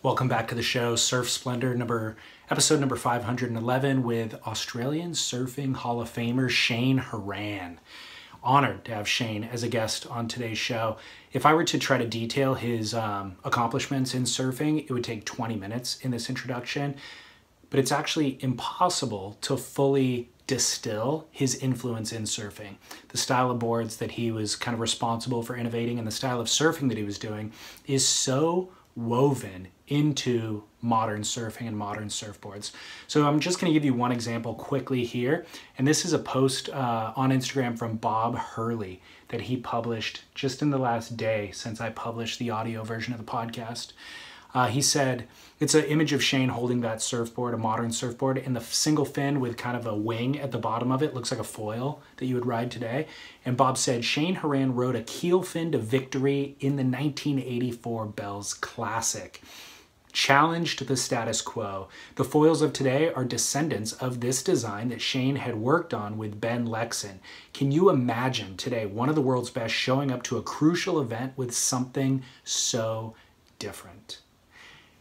Welcome back to the show, Surf Splendor, episode number 511 with Australian Surfing Hall of Famer Cheyne Horan. Honored to have Cheyne as a guest on today's show. If I were to try to detail his accomplishments in surfing, it would take 20 minutes in this introduction, but it's actually impossible to fully distill his influence in surfing. The style of boards that he was kind of responsible for innovating and the style of surfing that he was doing is so woven into modern surfing and modern surfboards. So I'm just going to give you one example quickly here. And this is a post on Instagram from Bob Hurley that he published just in the last day since I published the audio version of the podcast. He said, it's an image of Cheyne holding that surfboard, a modern surfboard, and the single fin with kind of a wing at the bottom of it looks like a foil that you would ride today. And Bob said, Cheyne Horan rode a keel fin to victory in the 1984 Bells Classic. Challenged the status quo. The foils of today are descendants of this design that Cheyne had worked on with Ben Lexon. Can you imagine today one of the world's best showing up to a crucial event with something so different?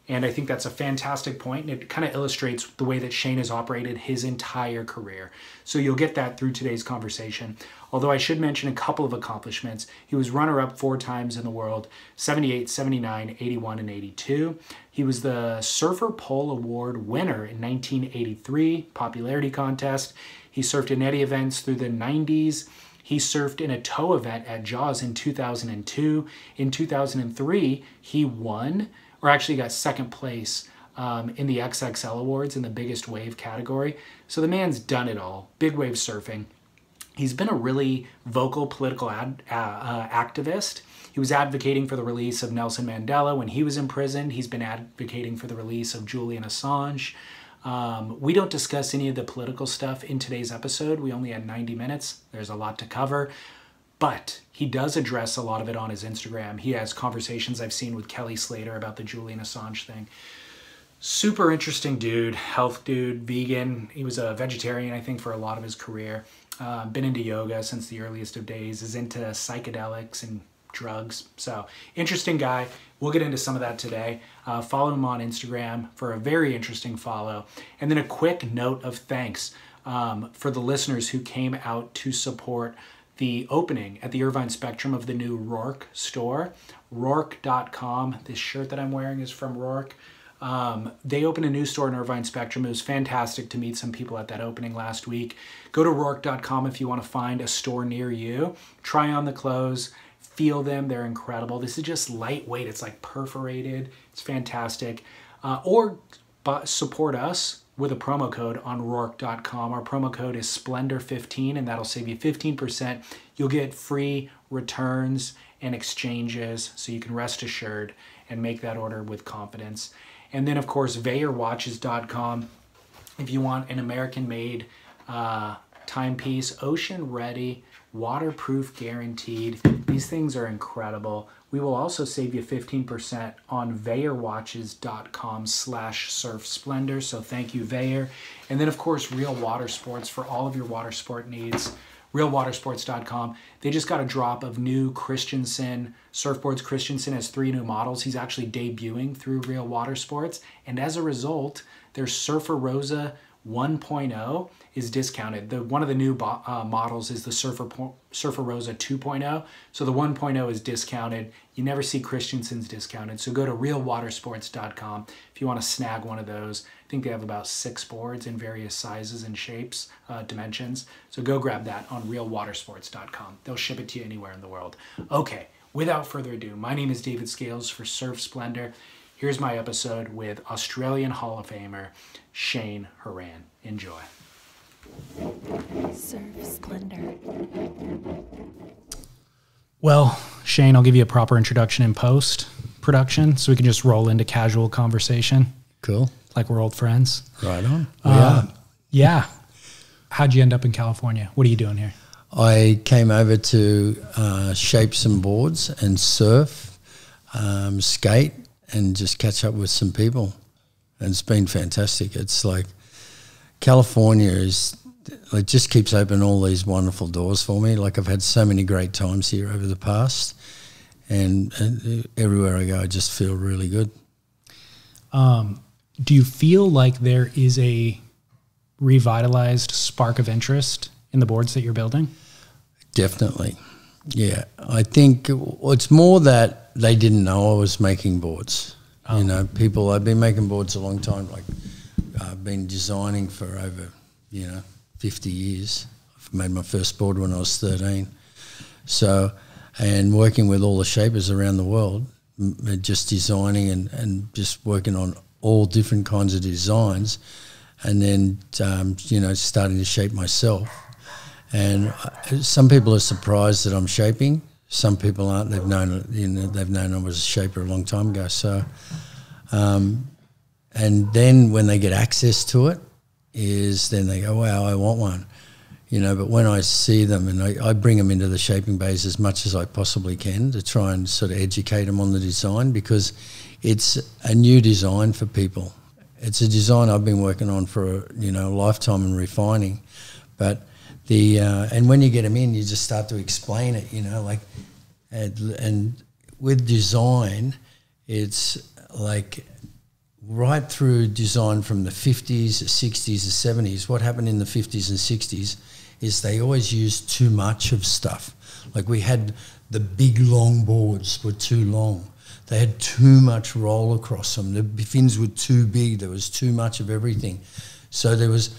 And I think that's a fantastic point, and it kind of illustrates the way that Cheyne has operated his entire career. So you'll get that through today's conversation. Although I should mention a couple of accomplishments. He was runner-up 4 times in the world, 78, 79, 81, and 82. He was the Surfer Pole Award winner in 1983 popularity contest. He surfed in eddy events through the 90s. He surfed in a tow event at Jaws in 2002. In 2003, he won, or actually got second place in the XXL Awards in the biggest wave category. So the man's done it all. Big wave surfing. He's been a really vocal political activist. He was advocating for the release of Nelson Mandela when he was imprisoned. He's been advocating for the release of Julian Assange. We don't discuss any of the political stuff in today's episode. We only had 90 minutes. There's a lot to cover. But he does address a lot of it on his Instagram. He has conversations I've seen with Kelly Slater about the Julian Assange thing. Super interesting dude, health dude, vegan. He was a vegetarian, I think, for a lot of his career. Been into yoga since the earliest of days, is into psychedelics and drugs. So interesting guy. We'll get into some of that today. Follow him on Instagram for a very interesting follow. And then a quick note of thanks for the listeners who came out to support the opening at the Irvine Spectrum of the new Rourke store, Rourke.com. This shirt that I'm wearing is from Rourke. They opened a new store in Irvine Spectrum. It was fantastic to meet some people at that opening last week. Go to Rourke.com if you want to find a store near you. Try on the clothes, feel them. They're incredible. This is just lightweight. It's like perforated. It's fantastic. Or support us with a promo code on Rourke.com. Our promo code is Splendor15, and that'll save you 15%. You'll get free returns and exchanges, so you can rest assured and make that order with confidence. And then, of course, VeyerWatches.com. If you want an American-made timepiece, ocean-ready, waterproof guaranteed. These things are incredible. We will also save you 15% on VeyerWatches.com/surfsplendor. So thank you, Veyer. And then, of course, Real Water Sports for all of your water sport needs. RealWatersports.com. They just got a drop of new Christensen surfboards. Christensen has 3 new models. He's actually debuting through Real Water Sports. And as a result, their Surfer Rosa 1.0 is discounted. One of the new models is the Surfer Rosa 2.0. So the 1.0 is discounted. You never see Christensen's discounted. So go to realwatersports.com if you want to snag one of those. I think they have about 6 boards in various sizes and shapes, dimensions. So go grab that on realwatersports.com. They'll ship it to you anywhere in the world. Okay, without further ado, my name is David Scales for Surf Splendor. Here's my episode with Australian Hall of Famer Cheyne Horan. Enjoy. Surf Splendor. Well, Cheyne, I'll give you a proper introduction in post-production so we can just roll into casual conversation. Cool. Like we're old friends. Right on. Yeah. Yeah. How'd you end up in California? What are you doing here? I came over to shape some boards and surf, skate, and just catch up with some people. And it's been fantastic. It's like California it just keeps opening all these wonderful doors for me. Like I've had so many great times here over the past, and everywhere I go I just feel really good. Do you feel like there is a revitalized spark of interest in the boards that you're building? Definitely. Yeah. I think it's more that they didn't know I was making boards. Oh. You know, I've been making boards a long time. Like, I've been designing for over, 50 years. I made my first board when I was 13. So, and working with all the shapers around the world, just designing and just working on all different kinds of designs, and then, starting to shape myself. And some people are surprised that I'm shaping. Some people aren't. They've known I was a shaper a long time ago. So, and then when they get access to it, then they go, wow, I want one. But when I see them, and I bring them into the shaping bays as much as I possibly can to try and sort of educate them on the design, because it's a new design for people. It's a design I've been working on for a lifetime and refining. But and when you get them in, you just start to explain it, and with design, it's like right through design from the 50s, the 60s, the 70s. What happened in the 50s and 60s is they always used too much of stuff. Like, we had the big long boards were too long. They had too much roll across them. The fins were too big. There was too much of everything. So there was,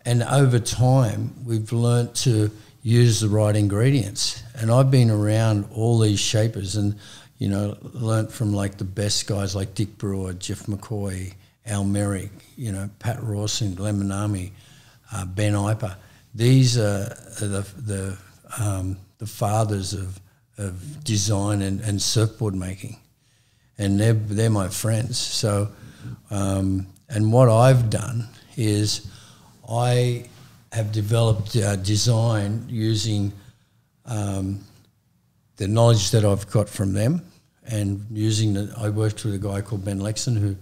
and over time we've learnt to use the right ingredients. And I've been around all these shapers and, learnt from like the best guys like Dick Brewer, Jeff McCoy, Al Merrick, Pat Rawson, Glenn Manami, Ben Iper. These are the fathers of design and surfboard making, and they're my friends. So, and what I've done is I have developed design using the knowledge that I've got from them, and I worked with a guy called Ben Lexon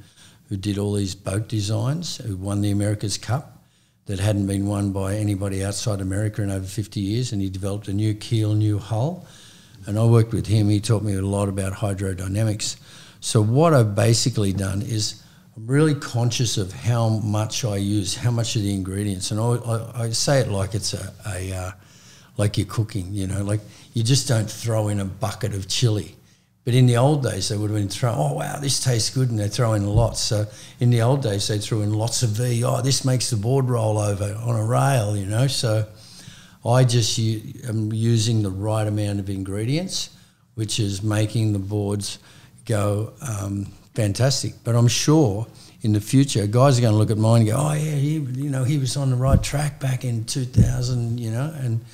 who did all these boat designs, who won the America's Cup that hadn't been won by anybody outside America in over 50 years, and he developed a new keel, new hull. And I worked with him. He taught me a lot about hydrodynamics. So what I've basically done is I'm really conscious of how much I use, how much of the ingredients. And I say it like it's like you're cooking, like you just don't throw in a bucket of chili. But in the old days, they would have been throwing, oh, wow, this tastes good, and they throw in lots. So in the old days, they threw in lots of V. Oh, this makes the board roll over on a rail, So I just am using the right amount of ingredients, which is making the boards go fantastic. But I'm sure in the future, guys are going to look at mine and go, oh, yeah, he was on the right track back in 2000,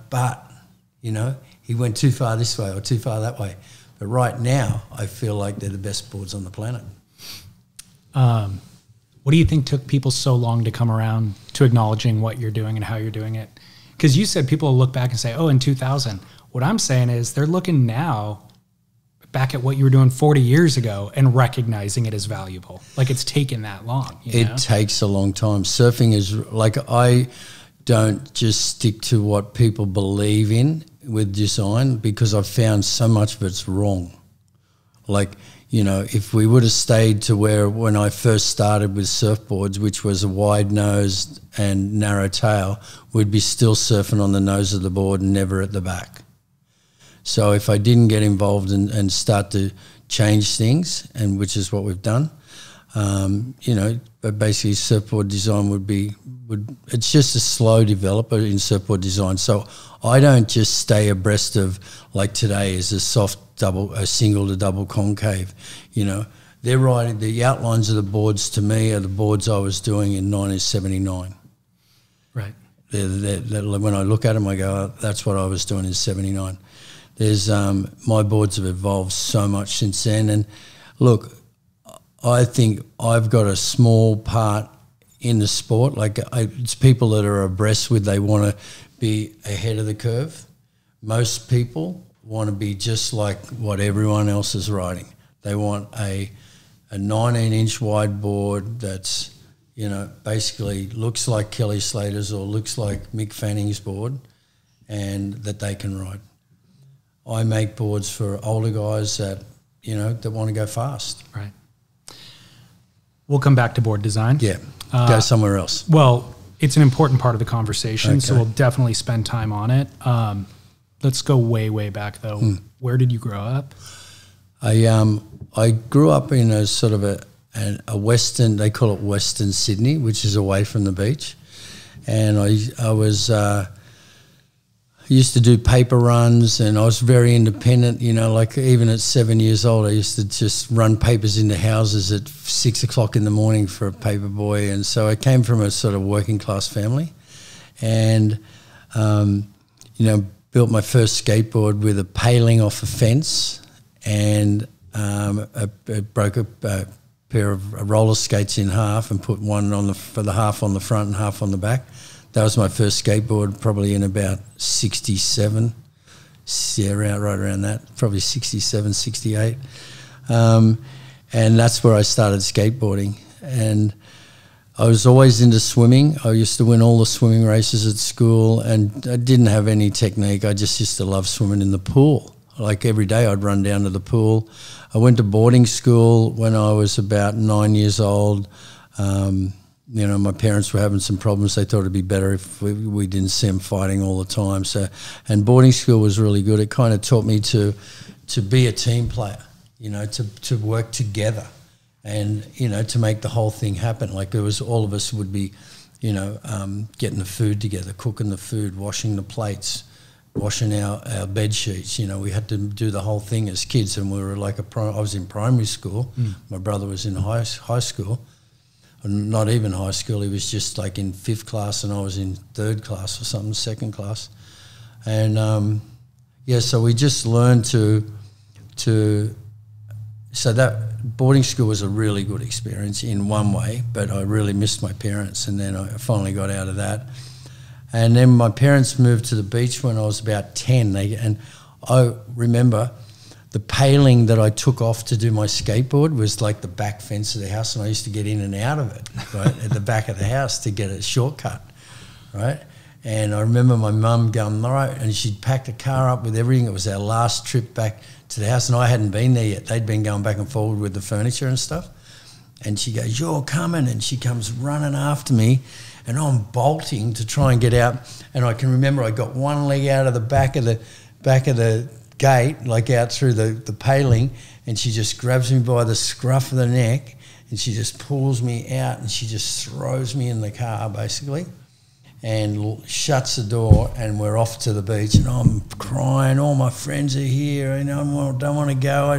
but he went too far this way or too far that way. But right now, I feel like they're the best boards on the planet. What do you think took people so long to come around to acknowledging what you're doing and how you're doing it? Because you said people will look back and say, oh, in 2000. What I'm saying is they're looking now back at what you were doing 40 years ago and recognizing it as valuable. Like, it's taken that long. It takes a long time. Surfing is like, I don't just stick to what people believe in with design, because I've found so much of it's wrong. Like, if we would have stayed to when I first started with surfboards, which was a wide nose and narrow tail, we'd be still surfing on the nose of the board and never at the back. So if I didn't get involved and start to change things, and which is what we've done, but basically surfboard design it's just a slow developer in surfboard design. So I don't just stay abreast of, like today is a single to double concave. They're writing the outlines of the boards to me are the boards I was doing in 1979. Right. When I look at them, I go, oh, that's what I was doing in 79. There's my boards have evolved so much since then. And look, I think I've got a small part in the sport. Like, it's people that are abreast with, they want to be ahead of the curve. Most people want to be just like what everyone else is riding. They want a 19-inch wide board that's, basically looks like Kelly Slater's or looks like Mick Fanning's board, and that they can ride. I make boards for older guys that that want to go fast. Right. We'll come back to board design. Yeah, go somewhere else. Well, it's an important part of the conversation, Okay. so we'll definitely spend time on it. Let's go way, way back, though. Where did you grow up? I grew up in a sort of a western, they call it Western Sydney, which is away from the beach. And I was used to do paper runs, and I was very independent, like even at 7 years old, I used to just run papers into houses at 6 o'clock in the morning for a paper boy. And so I came from a sort of working class family, and, built my first skateboard with a paling off a fence, and broke a pair of roller skates in half and put one for the half on the front and half on the back. That was my first skateboard, probably in about 67, right around that, probably 67, 68. And that's where I started skateboarding. And I was always into swimming. I used to win all the swimming races at school, and I didn't have any technique. I just used to love swimming in the pool. Like every day I'd run down to the pool. I went to boarding school when I was about 9 years old. My parents were having some problems. They thought it'd be better if we didn't see them fighting all the time. And boarding school was really good. It kind of taught me to be a team player, to work together, and to make the whole thing happen. Like all of us would be, getting the food together, cooking the food, washing the plates, washing our bed sheets. We had to do the whole thing as kids, and we were like I was in primary school. My brother was in high school. Not even high school, he was just like in 5th class, and I was in 3rd class or something, 2nd class. And so we just learned so that boarding school was a really good experience in one way, but I really missed my parents, and then I finally got out of that. And then my parents moved to the beach when I was about 10, and I remember the paling that I took off to do my skateboard was like the back fence of the house, and I used to get in and out of it, right, at the back of the house to get a shortcut, right? And I remember my mum going, all right, and she'd packed a car up with everything. It was our last trip back to the house, and I hadn't been there yet. They'd been going back and forward with the furniture and stuff. And she goes, you're coming, and she comes running after me, and I'm bolting to try and get out. And I can remember I got one leg out of the back of the gate, like out through the paling, and she just grabs me by the scruff of the neck, and she just pulls me out, and she just throws me in the car basically, and shuts the door, and we're off to the beach, and I'm crying. All my friends are here, I don't want to go.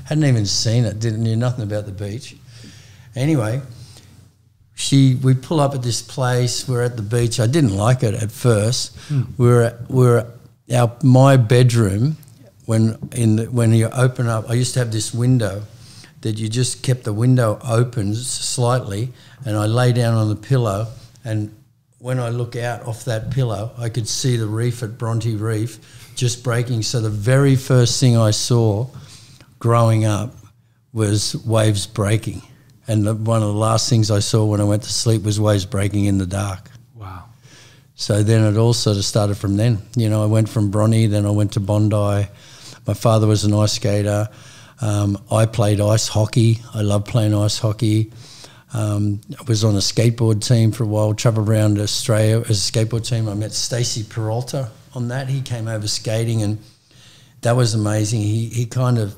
Hadn't even seen it, knew nothing about the beach. Anyway, we pull up at this place. We're at the beach. I didn't like it at first. My bedroom. When you open up, I used to have this window that you just kept the window open slightly, and I lay down on the pillow, and when I look out off that pillow, I could see the reef at Bronte Reef just breaking. So the very first thing I saw growing up was waves breaking, and one of the last things I saw when I went to sleep was waves breaking in the dark. Wow. So then it all sort of started from then. I went from Bronte, then I went to Bondi. My father was an ice skater. I played ice hockey. I loved playing ice hockey. I was on a skateboard team for a while, travelled around Australia as a skateboard team. I met Stacey Peralta on that. He came over skating, and that was amazing. He kind of,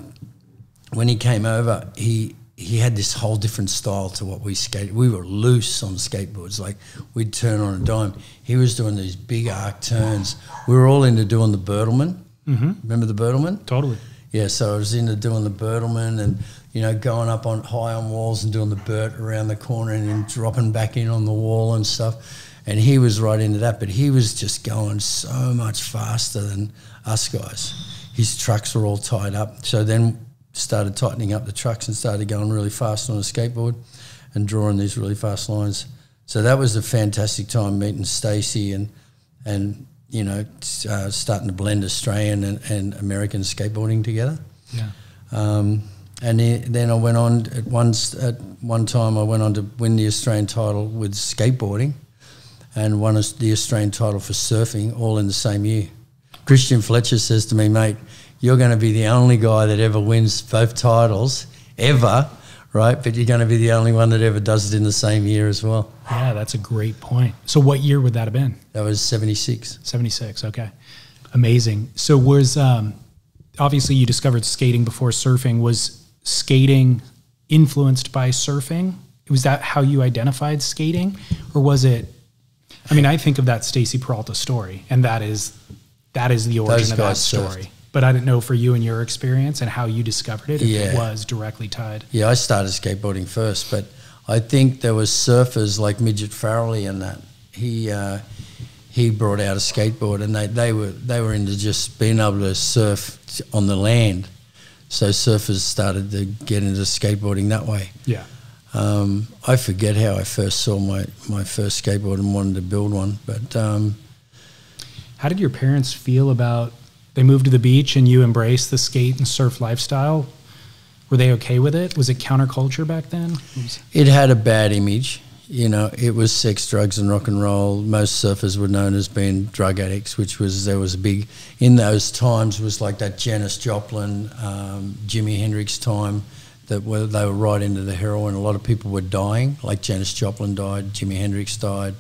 when he came over, he had this whole different style to what we skated. We were loose on skateboards, like we'd turn on a dime. He was doing these big arc turns. We were all into doing the Bertleman. Mm-hmm. Remember the Bertleman? Totally. Yeah, so I was into doing the Bertleman and, going up high on walls and doing the Bert around the corner and then dropping back in on the wall and stuff. And he was right into that, but he was just going so much faster than us guys. His trucks were all tied up. So then started tightening up the trucks and started going really fast on a skateboard and drawing these really fast lines. So that was a fantastic time meeting Stacey and starting to blend Australian and American skateboarding together. Yeah. And then I went on at one time I went on to win the Australian title with skateboarding and won the Australian title for surfing all in the same year. Christian Fletcher says to me, mate, you're going to be the only guy that ever wins both titles ever, right? But you're going to be the only one that ever does it in the same year as well. Yeah, that's a great point. So what year would that have been? That was 76. 76, okay. Amazing. So was, obviously you discovered skating before surfing. Was skating influenced by surfing? Was that how you identified skating? Or was it, I mean, I think of that Stacy Peralta story, and that is the origin of that story. Surfed. But I didn't know for you and your experience and how you discovered it, if it was directly tied. Yeah, I started skateboarding first, but I think there was surfers like Midget Farrelly and that. He brought out a skateboard, and they were into just being able to surf on the land. So surfers started to get into skateboarding that way. Yeah. I forget how I first saw my first skateboard and wanted to build one, but how did your parents feel about, they moved to the beach and you embraced the skate and surf lifestyle? Were they okay with it? Was it counterculture back then? It had a bad image. You know, it was sex, drugs and rock and roll. Most surfers were known as being drug addicts, there was a big, in those times was like that Janis Joplin, Jimi Hendrix time, they were right into the heroin. A lot of people were dying, like Janis Joplin died, Jimi Hendrix died.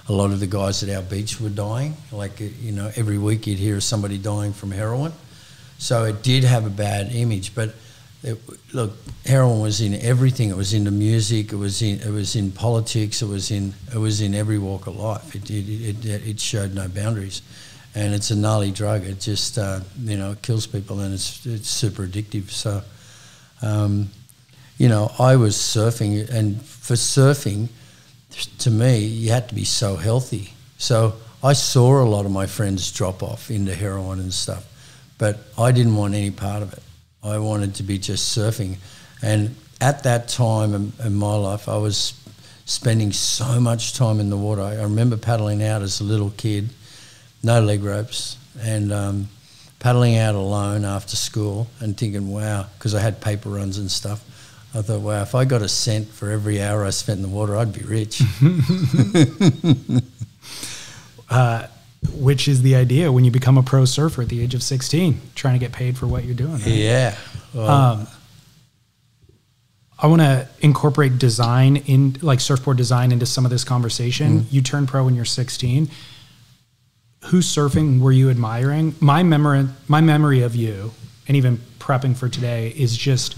A lot of the guys at our beach were dying. Like, you know, every week you'd hear of somebody dying from heroin. So it did have a bad image. But look, heroin was in everything. It was in the music. It was in politics. It was in every walk of life. It showed no boundaries, and it's a gnarly drug. It just you know, it kills people, and it's super addictive. So you know, I was surfing, and for surfing, to me, you had to be so healthy. So I saw a lot of my friends drop off into heroin and stuff, but I didn't want any part of it. I wanted to be just surfing. And at that time in my life, I was spending so much time in the water. I remember paddling out as a little kid, no leg ropes, and paddling out alone after school and thinking, wow, because I had paper runs and stuff. I thought, wow, if I got a cent for every hour I spent in the water, I'd be rich. Which is the idea when you become a pro surfer at the age of 16, trying to get paid for what you're doing. Right? Yeah. Well, I want to incorporate design in, like surfboard design, into some of this conversation. You turned pro when you're 16. Whose surfing were you admiring? My memory of you, and even prepping for today, is just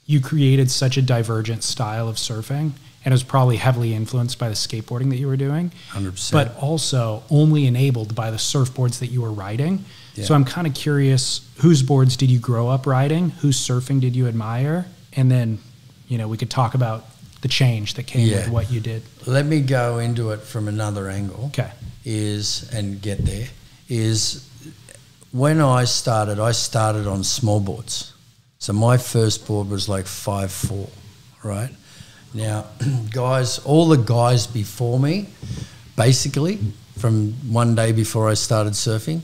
you created such a divergent style of surfing, and it was probably heavily influenced by the skateboarding that you were doing, 100%. but also only enabled by the surfboards that you were riding. Yeah. So I'm kind of curious, whose boards did you grow up riding? Whose surfing did you admire? And then, you know, we could talk about the change that came with what you did. Let me go into it from another angle. Okay. When I started on small boards. So my first board was like 5'4", right? Now, all the guys before me, basically, from one day before I started surfing,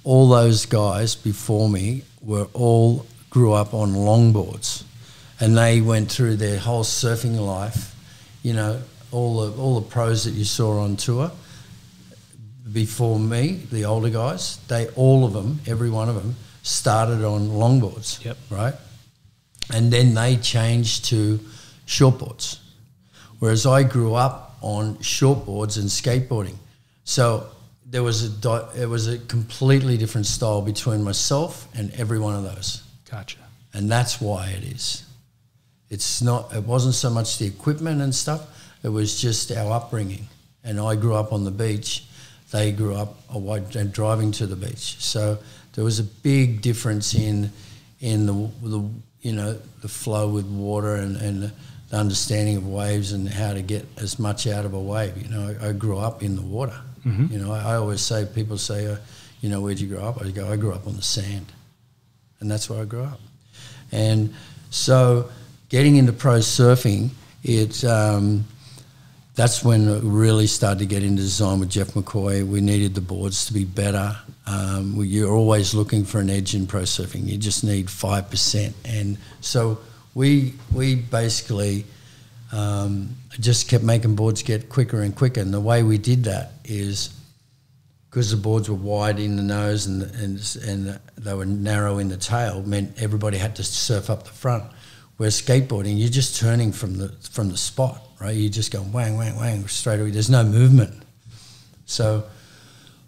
all those guys before me all grew up on longboards, and they went through their whole surfing life. You know, all the pros that you saw on tour before me, the older guys, all of them, every one of them, started on longboards, right? And then they changed to shortboards, whereas I grew up on shortboards and skateboarding. So it was a completely different style between myself and every one of those. Gotcha. And that's why it is. It wasn't so much the equipment and stuff, it was just our upbringing. And I grew up on the beach, they grew up driving to the beach. So there was a big difference in the you know, the flow with water and the understanding of waves and how to get as much out of a wave. You know, I grew up in the water. You know, I always say, people say, you know, where'd you grow up? I go, I grew up on the sand. And that's where I grew up. And so getting into pro surfing, that's when it really started to get into design with Jeff McCoy. We needed the boards to be better. You're always looking for an edge in pro surfing. You just need 5%. And so we basically just kept making boards get quicker and quicker. And the way we did that is because the boards were wide in the nose and they were narrow in the tail, meant everybody had to surf up the front. Whereas skateboarding, you're just turning from the spot, right? You just go wang, wang, wang straight away. There's no movement. So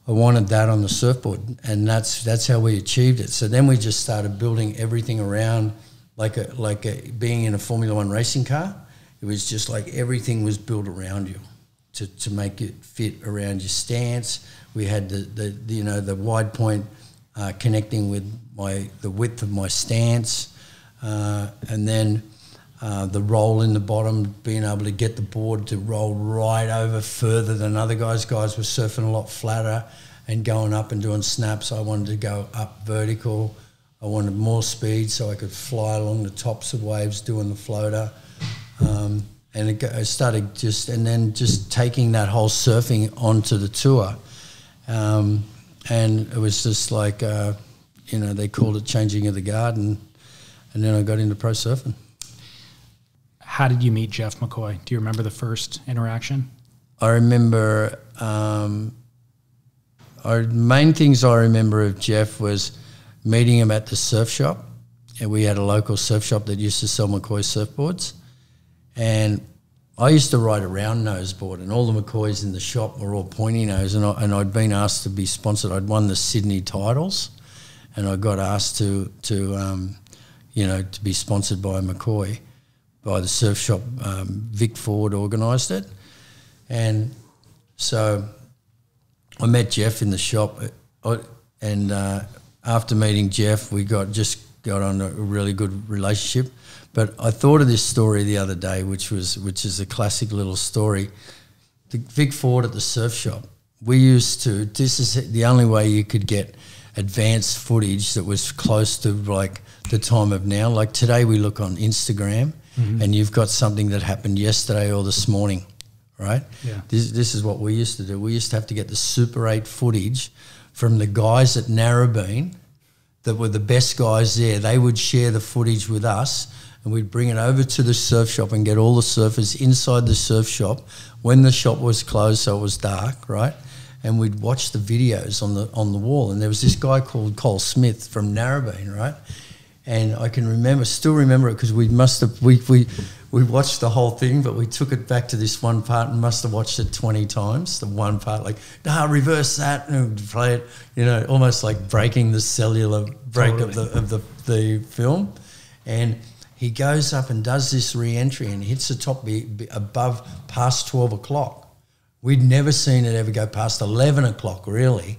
I wanted that on the surfboard, and that's how we achieved it. So then we just started building everything around like being in a Formula One racing car. It was just like everything was built around you to make it fit around your stance. We had the wide point connecting with the width of my stance, and then the roll in the bottom, being able to get the board to roll right over further than other guys. Guys were surfing a lot flatter and going up and doing snaps. I wanted to go up vertical. I wanted more speed so I could fly along the tops of waves doing the floater. I started just taking that whole surfing onto the tour. And it was just like, they called it changing of the guard, and then I got into pro surfing. How did you meet Jeff McCoy? Do you remember the first interaction? I remember, main things I remember of Jeff was meeting him at the surf shop. And we had a local surf shop that used to sell McCoy surfboards. And I used to ride a round nose board, and all the McCoys in the shop were all pointy nose, and I'd been asked to be sponsored. I'd won the Sydney titles, and I got asked to be sponsored by McCoy, by the surf shop. Vic Ford organised it, and so I met Jeff in the shop, and after meeting Jeff, we got on a really good relationship. But I thought of this story the other day, which is a classic little story. The Vic Ford at the surf shop, this is the only way you could get advanced footage that was close to like the time of now. Like today we look on Instagram, and you've got something that happened yesterday or this morning, right? Yeah. This is what we used to do. We used to have to get the Super 8 footage from the guys at Narrabeen that were the best guys there. They would share the footage with us, and we'd bring it over to the surf shop and get all the surfers inside the surf shop when the shop was closed, so it was dark, right? And we'd watch the videos on the wall. And there was this guy called Cole Smith from Narrabeen, right? And I can still remember it because we watched the whole thing, but we took it back to this one part and must have watched it 20 times. The one part, like, reverse that, and play it, almost like breaking the cellular break of the film. And he goes up and does this re-entry and hits the top above past 12 o'clock. We'd never seen it ever go past 11 o'clock, really.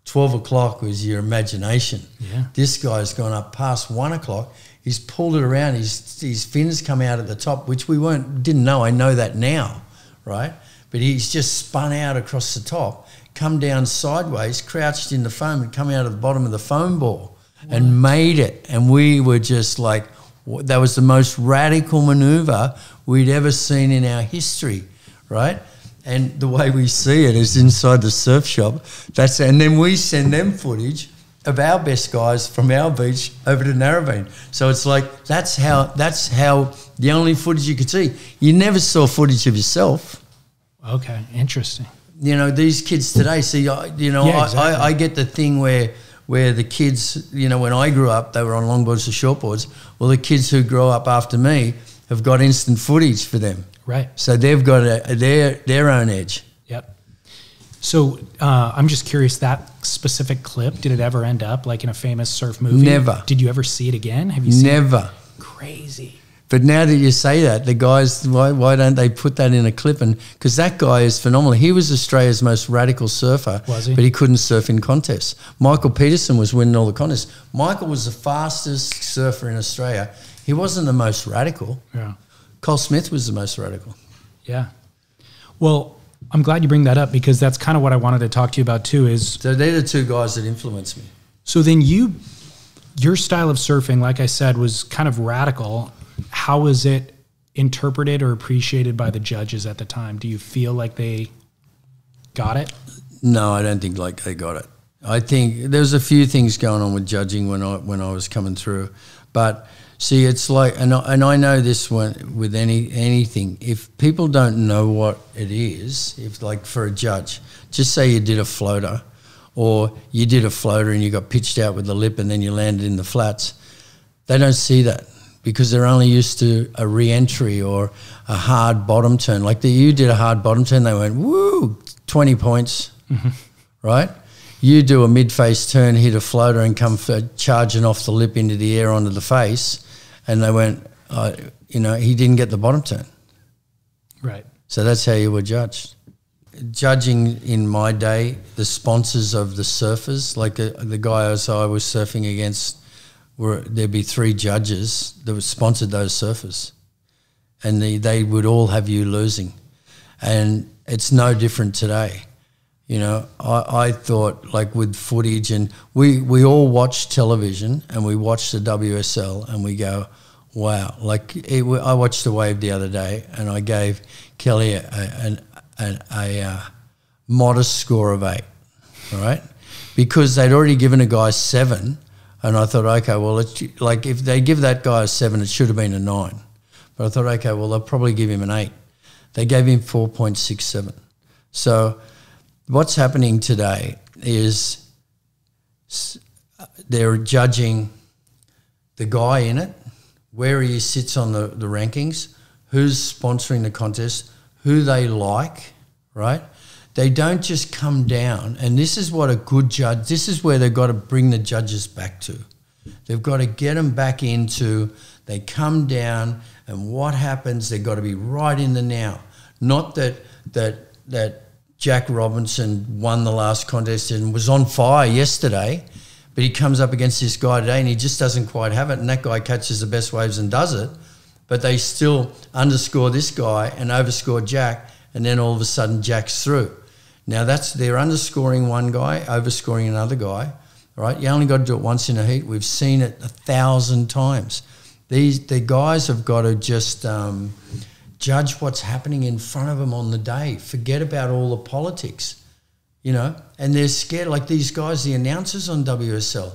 12 o'clock was your imagination. Yeah. This guy's gone up past 1 o'clock. He's pulled it around. His fins come out at the top, which didn't know. I know that now, right? But he's just spun out across the top, come down sideways, crouched in the foam, and come out of the bottom of the foam ball and made it. And we were just like, that was the most radical maneuver we'd ever seen in our history, right? And the way we see it is inside the surf shop. And then we send them footage of our best guys from our beach over to Narrabeen. So it's like that's how the only footage you could see. You never saw footage of yourself. Okay, interesting. These kids today see. Exactly. I get the thing where the kids, when I grew up, they were on longboards or shortboards. Well, the kids who grow up after me have got instant footage for them. Right. So they've got their own edge. Yep. So I'm just curious, that specific clip, did it ever end up like in a famous surf movie? Never. Did you ever see it again? Have you seen Never. it? Crazy. But now that you say that, the guys, why don't they put that in a clip? And because that guy is phenomenal. He was Australia's most radical surfer. Was he? But he couldn't surf in contests. Michael Peterson was winning all the contests. Michael was the fastest surfer in Australia. He wasn't the most radical. Yeah. Cole Smith was the most radical. Yeah. Well, I'm glad you bring that up because that's kind of what I wanted to talk to you about too is... So they're the two guys that influenced me. So then your style of surfing, like I said, was kind of radical. How was it interpreted or appreciated by the judges at the time? Do you feel like they got it? No, I don't think like they got it. I think there's a few things going on with judging when I was coming through. But see, it's like, and I know this one with anything, if people don't know what it is, if like for a judge, just say you did a floater or you did a floater and you got pitched out with the lip and then you landed in the flats. They don't see that because they're only used to a re-entry or a hard bottom turn. Like you did a hard bottom turn, they went, woo, 20 points, right? You do a mid-face turn, hit a floater and come charging off the lip into the air onto the face, and they went, you know, he didn't get the bottom turn. Right. So that's how you were judged. Judging in my day, the sponsors of the surfers, like the guys I was surfing against, there'd be 3 judges that would sponsored those surfers, and they would all have you losing. And it's no different today. You know, I thought, like with footage, and we all watch television and we watch the WSL and we go, wow. Like I watched the Wave the other day and I gave Kelly a modest score of 8, all right? Because they'd already given a guy 7, and I thought, okay, well, it's like if they give that guy a 7, it should have been a 9. But I thought, okay, well, they'll probably give him an 8. They gave him 4.67. So what's happening today is they're judging the guy in it, where he sits on the rankings, who's sponsoring the contest, who they like, right? They don't just come down, and this is what a good judge, this is where they've got to bring the judges back to. They've got to get them back into, they come down, and what happens, they've got to be right in the now. Not that Jack Robinson won the last contest and was on fire yesterday, but he comes up against this guy today and he just doesn't quite have it, and that guy catches the best waves and does it, but they still underscore this guy and overscore Jack, and then all of a sudden Jack's through. Now they're underscoring one guy, overscoring another guy, right? You only got to do it once in a heat. We've seen it 1,000 times. The guys have got to just judge what's happening in front of them on the day. Forget about all the politics, you know. And they're scared, like these guys, the announcers on WSL.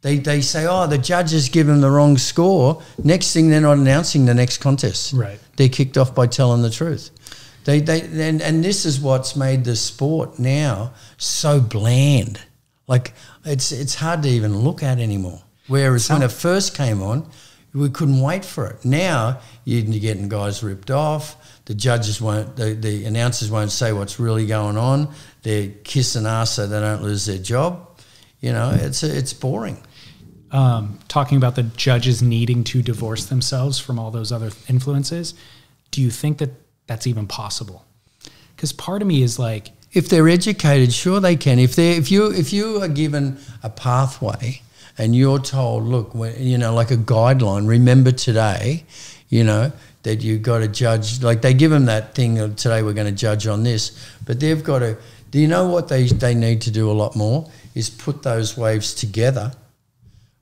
They say, oh, the judges give them the wrong score. Next thing, they're not announcing the next contest. Right. They're kicked off by telling the truth. And this is what's made the sport now so bland. Like it's hard to even look at anymore. Whereas when it first came on, we couldn't wait for it. Now you're getting guys ripped off. The judges won't, the announcers won't say what's really going on. They're kissing ass so they don't lose their job. You know, it's boring. Talking about the judges needing to divorce themselves from all those other influences, do you think that that's even possible? Because part of me is like, if they're educated, sure they can. If you are given a pathway and you're told, look, you know, like a guideline, remember today, you know, that you've got to judge, like they give them that thing of today we're going to judge on this, but they've got to, do you know what they need to do a lot more is put those waves together,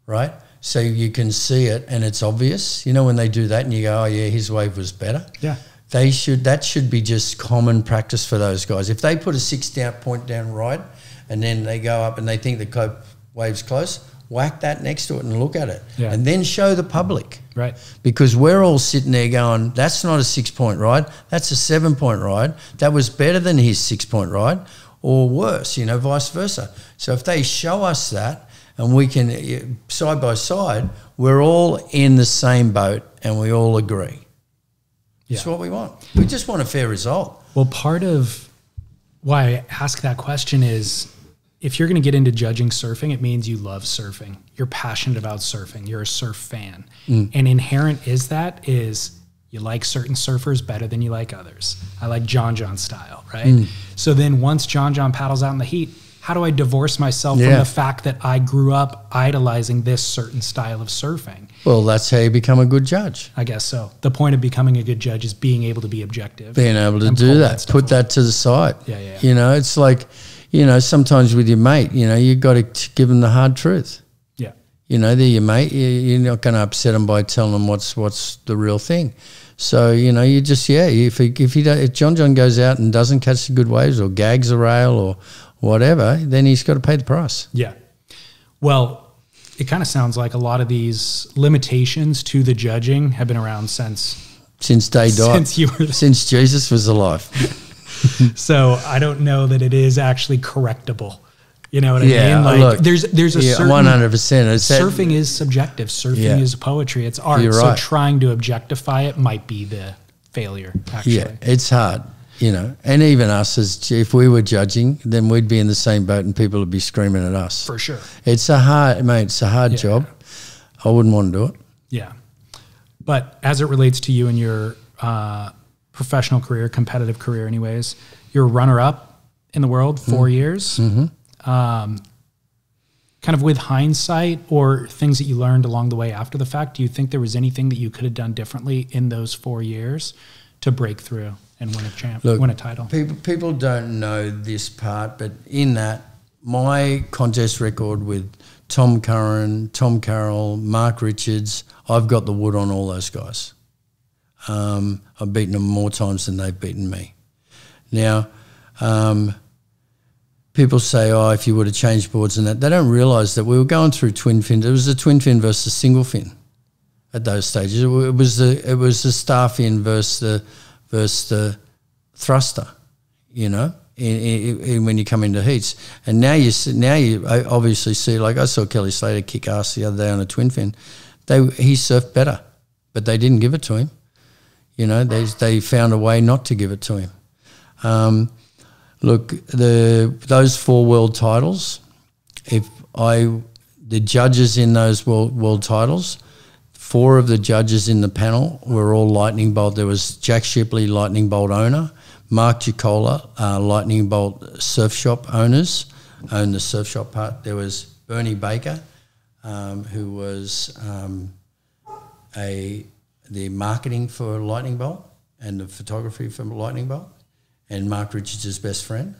right? So you can see it and it's obvious. You know, when they do that and you go, oh yeah, his wave was better. Yeah. That should be just common practice for those guys. If they put a 6-point down right and then they go up and they think the wave's close, whack that next to it and look at it. Yeah. And then show the public. Right. Because we're all sitting there going, that's not a 6-point ride, that's a 7-point ride. That was better than his 6-point ride, or worse, you know, vice versa. So if they show us that and we can, side by side, we're all in the same boat and we all agree. That's what we want. We just want a fair result. Well, part of why I ask that question is if you're going to get into judging surfing, it means you love surfing. You're passionate about surfing. You're a surf fan. And inherent is you like certain surfers better than you like others. I like John style, right? So then once John paddles out in the heat, how do I divorce myself from the fact that I grew up idolizing this certain style of surfing? Well, that's how you become a good judge. I guess so. The point of becoming a good judge is being able to be objective. Being able to do that, put that to the side. Yeah. You know, it's like, you know, sometimes with your mate, you know, you've got to give them the hard truth. Yeah. You know, they're your mate. You're not going to upset them by telling them what's the real thing. So, you know, you just, if John goes out and doesn't catch the good waves or gags a rail or whatever, then he's got to pay the price. Yeah. Well, it kind of sounds like a lot of these limitations to the judging have been around since day dot. Since Jesus was alive. So I don't know that it is actually correctable. You know what I mean? Like look, there's a certain 100%. Surfing is subjective. Surfing is poetry. It's art. You're so right. trying to objectify it might be the failure, actually. Yeah, it's hard, you know. And even us, if we were judging, then we'd be in the same boat and people would be screaming at us. For sure. It's a hard job. I wouldn't want to do it. Yeah. But as it relates to you and your professional career, competitive career anyways, you're a runner-up in the world, 4 years. Mm-hmm. Kind of with hindsight or things that you learned along the way after the fact, do you think there was anything that you could have done differently in those 4 years to break through and win a title? People don't know this part, but in that, my contest record with Tom Curran, Tom Carroll, Mark Richards, I've got the wood on all those guys. I've beaten them more times than they've beaten me. Now, people say, oh, if you would have changed boards and that. They don't realise that we were going through twin fin. It was a twin fin versus single fin at those stages. It was the star fin versus the thruster, you know, when you come into heats. And now you obviously see, like I saw Kelly Slater kick ass the other day on a twin fin. He surfed better, but they didn't give it to him. You know, they found a way not to give it to him. Look, those 4 world titles, the judges in those world titles, 4 of the judges in the panel were all Lightning Bolt. There was Jack Shipley, Lightning Bolt owner, Mark Giacola, Lightning Bolt surf shop owned the surf shop part. There was Bernie Baker, who was the marketing for Lightning Bolt and the photography for Lightning Bolt, and Mark Richards' best friend.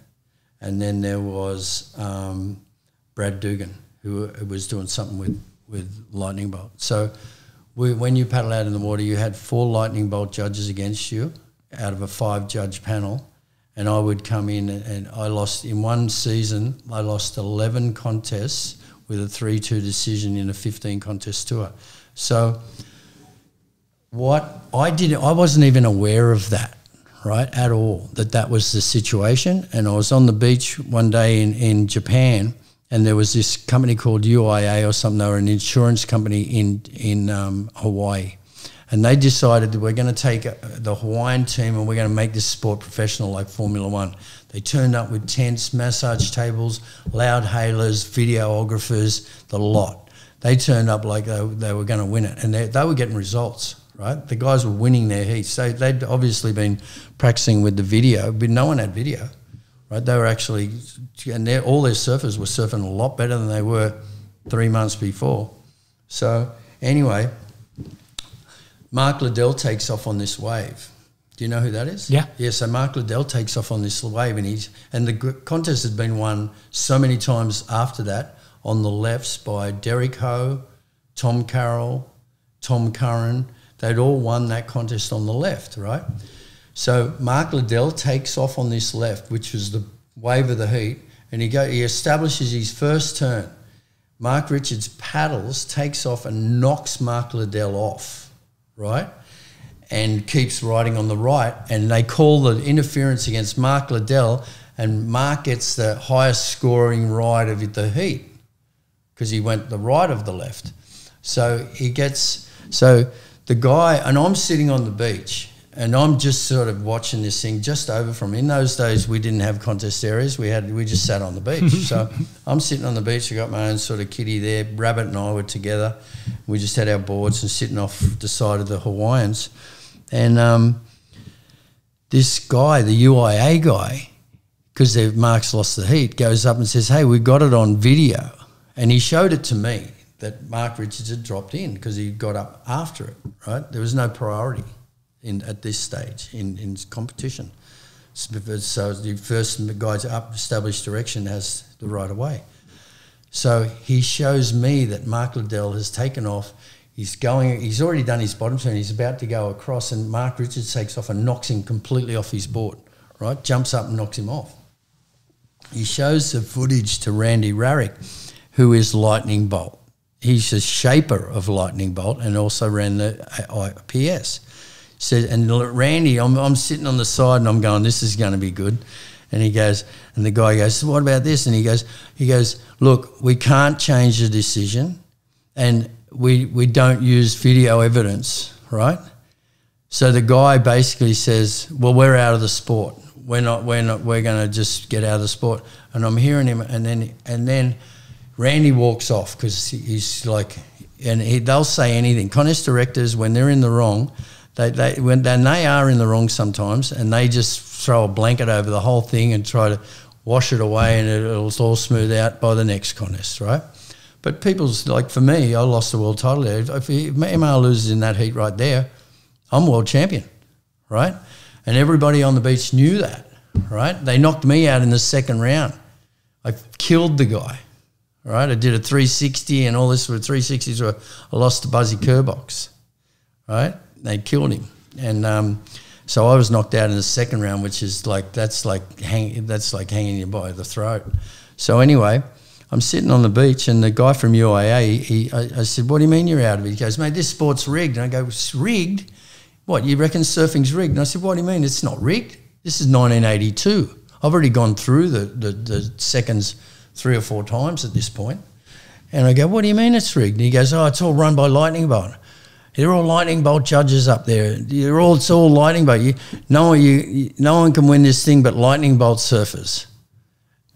And then there was Brad Dugan, who was doing something with Lightning Bolt. So when you paddle out in the water, you had 4 Lightning Bolt judges against you out of a 5-judge panel, and I would come in and I lost, in one season, I lost 11 contests with a 3-2 decision in a 15-contest tour. So what I did, I wasn't even aware of that, right, at all, that was the situation. And I was on the beach one day in Japan, and there was this company called UIA or something. They were an insurance company in Hawaii. And they decided that we're going to take the Hawaiian team and we're going to make this sport professional like Formula One. They turned up with tents, massage tables, loud hailers, videographers, the lot. They turned up like they were going to win it. And they were getting results, right? The guys were winning their heats. They'd obviously been practicing with the video, but no one had video, right? They were actually, and all their surfers were surfing a lot better than they were 3 months before. So anyway, Mark Liddell takes off on this wave. Do you know who that is? Yeah. Yeah, so Mark Liddell takes off on this wave, and the contest had been won so many times after that on the lefts by Derek Ho, Tom Carroll, Tom Curran. They'd all won that contest on the left, right? So Mark Liddell takes off on this left, which was the wave of the heat, and he establishes his first turn. Mark Richards paddles, takes off and knocks Mark Liddell off, right, and keeps riding on the right, and they call the interference against Mark Liddell, and Mark gets the highest scoring ride of the heat because he went the right of the left. So the guy, and I'm sitting on the beach and I'm just sort of watching this thing just over from, in those days we didn't have contest areas, we just sat on the beach. So I'm sitting on the beach, I got my own sort of kitty there, Rabbit and I were together, we just had our boards and sitting off the side of the Hawaiians. And this guy, the UIA guy, because Mark's lost the heat, goes up and says, hey, we got it on video. And he showed it to me that Mark Richards had dropped in because he got up after it, right? There was no priority at this stage in competition. So the first guy to up established direction has the right of way. So he shows me that Mark Liddell has taken off. He's already done his bottom turn. He's about to go across, and Mark Richards takes off and knocks him completely off his board, right? Jumps up and knocks him off. He shows the footage to Randy Rarick, who is Lightning Bolt. He's a shaper of Lightning Bolt and also ran the IPS. And Randy, I'm sitting on the side and I'm going, this is going to be good. And he goes, and the guy goes, so what about this? And he goes, look, we can't change the decision, and we don't use video evidence, right? So the guy basically says, well, we're out of the sport. We're going to just get out of the sport. And I'm hearing him, and then Randy walks off because he's like, and they'll say anything. Contest directors, when they're in the wrong, they are in the wrong sometimes, and they just throw a blanket over the whole thing and try to wash it away, and it'll all smooth out by the next contest, right? But people's, like for me, I lost the world title there. If MR loses in that heat right there, I'm world champion, right? And everybody on the beach knew that, right? They knocked me out in the second round. I killed the guy, right? I did a 360 and all this with 360s. Where I lost to Buzzy Kerbox, right? They killed him, and so I was knocked out in the second round, which is like that's like hanging you by the throat. So anyway, I'm sitting on the beach, and the guy from UIA, I said, "What do you mean you're out of it?" He goes, "Mate, this sport's rigged." And I go, "It's rigged? What, you reckon surfing's rigged?" And I said, "What do you mean? It's not rigged. This is 1982. I've already gone through the seconds 3 or 4 times at this point." And I go, "What do you mean it's rigged?" And he goes, "Oh, it's all run by lightning bolt. They're all lightning bolt judges up there. It's all lightning bolt. No one can win this thing but lightning bolt surfers."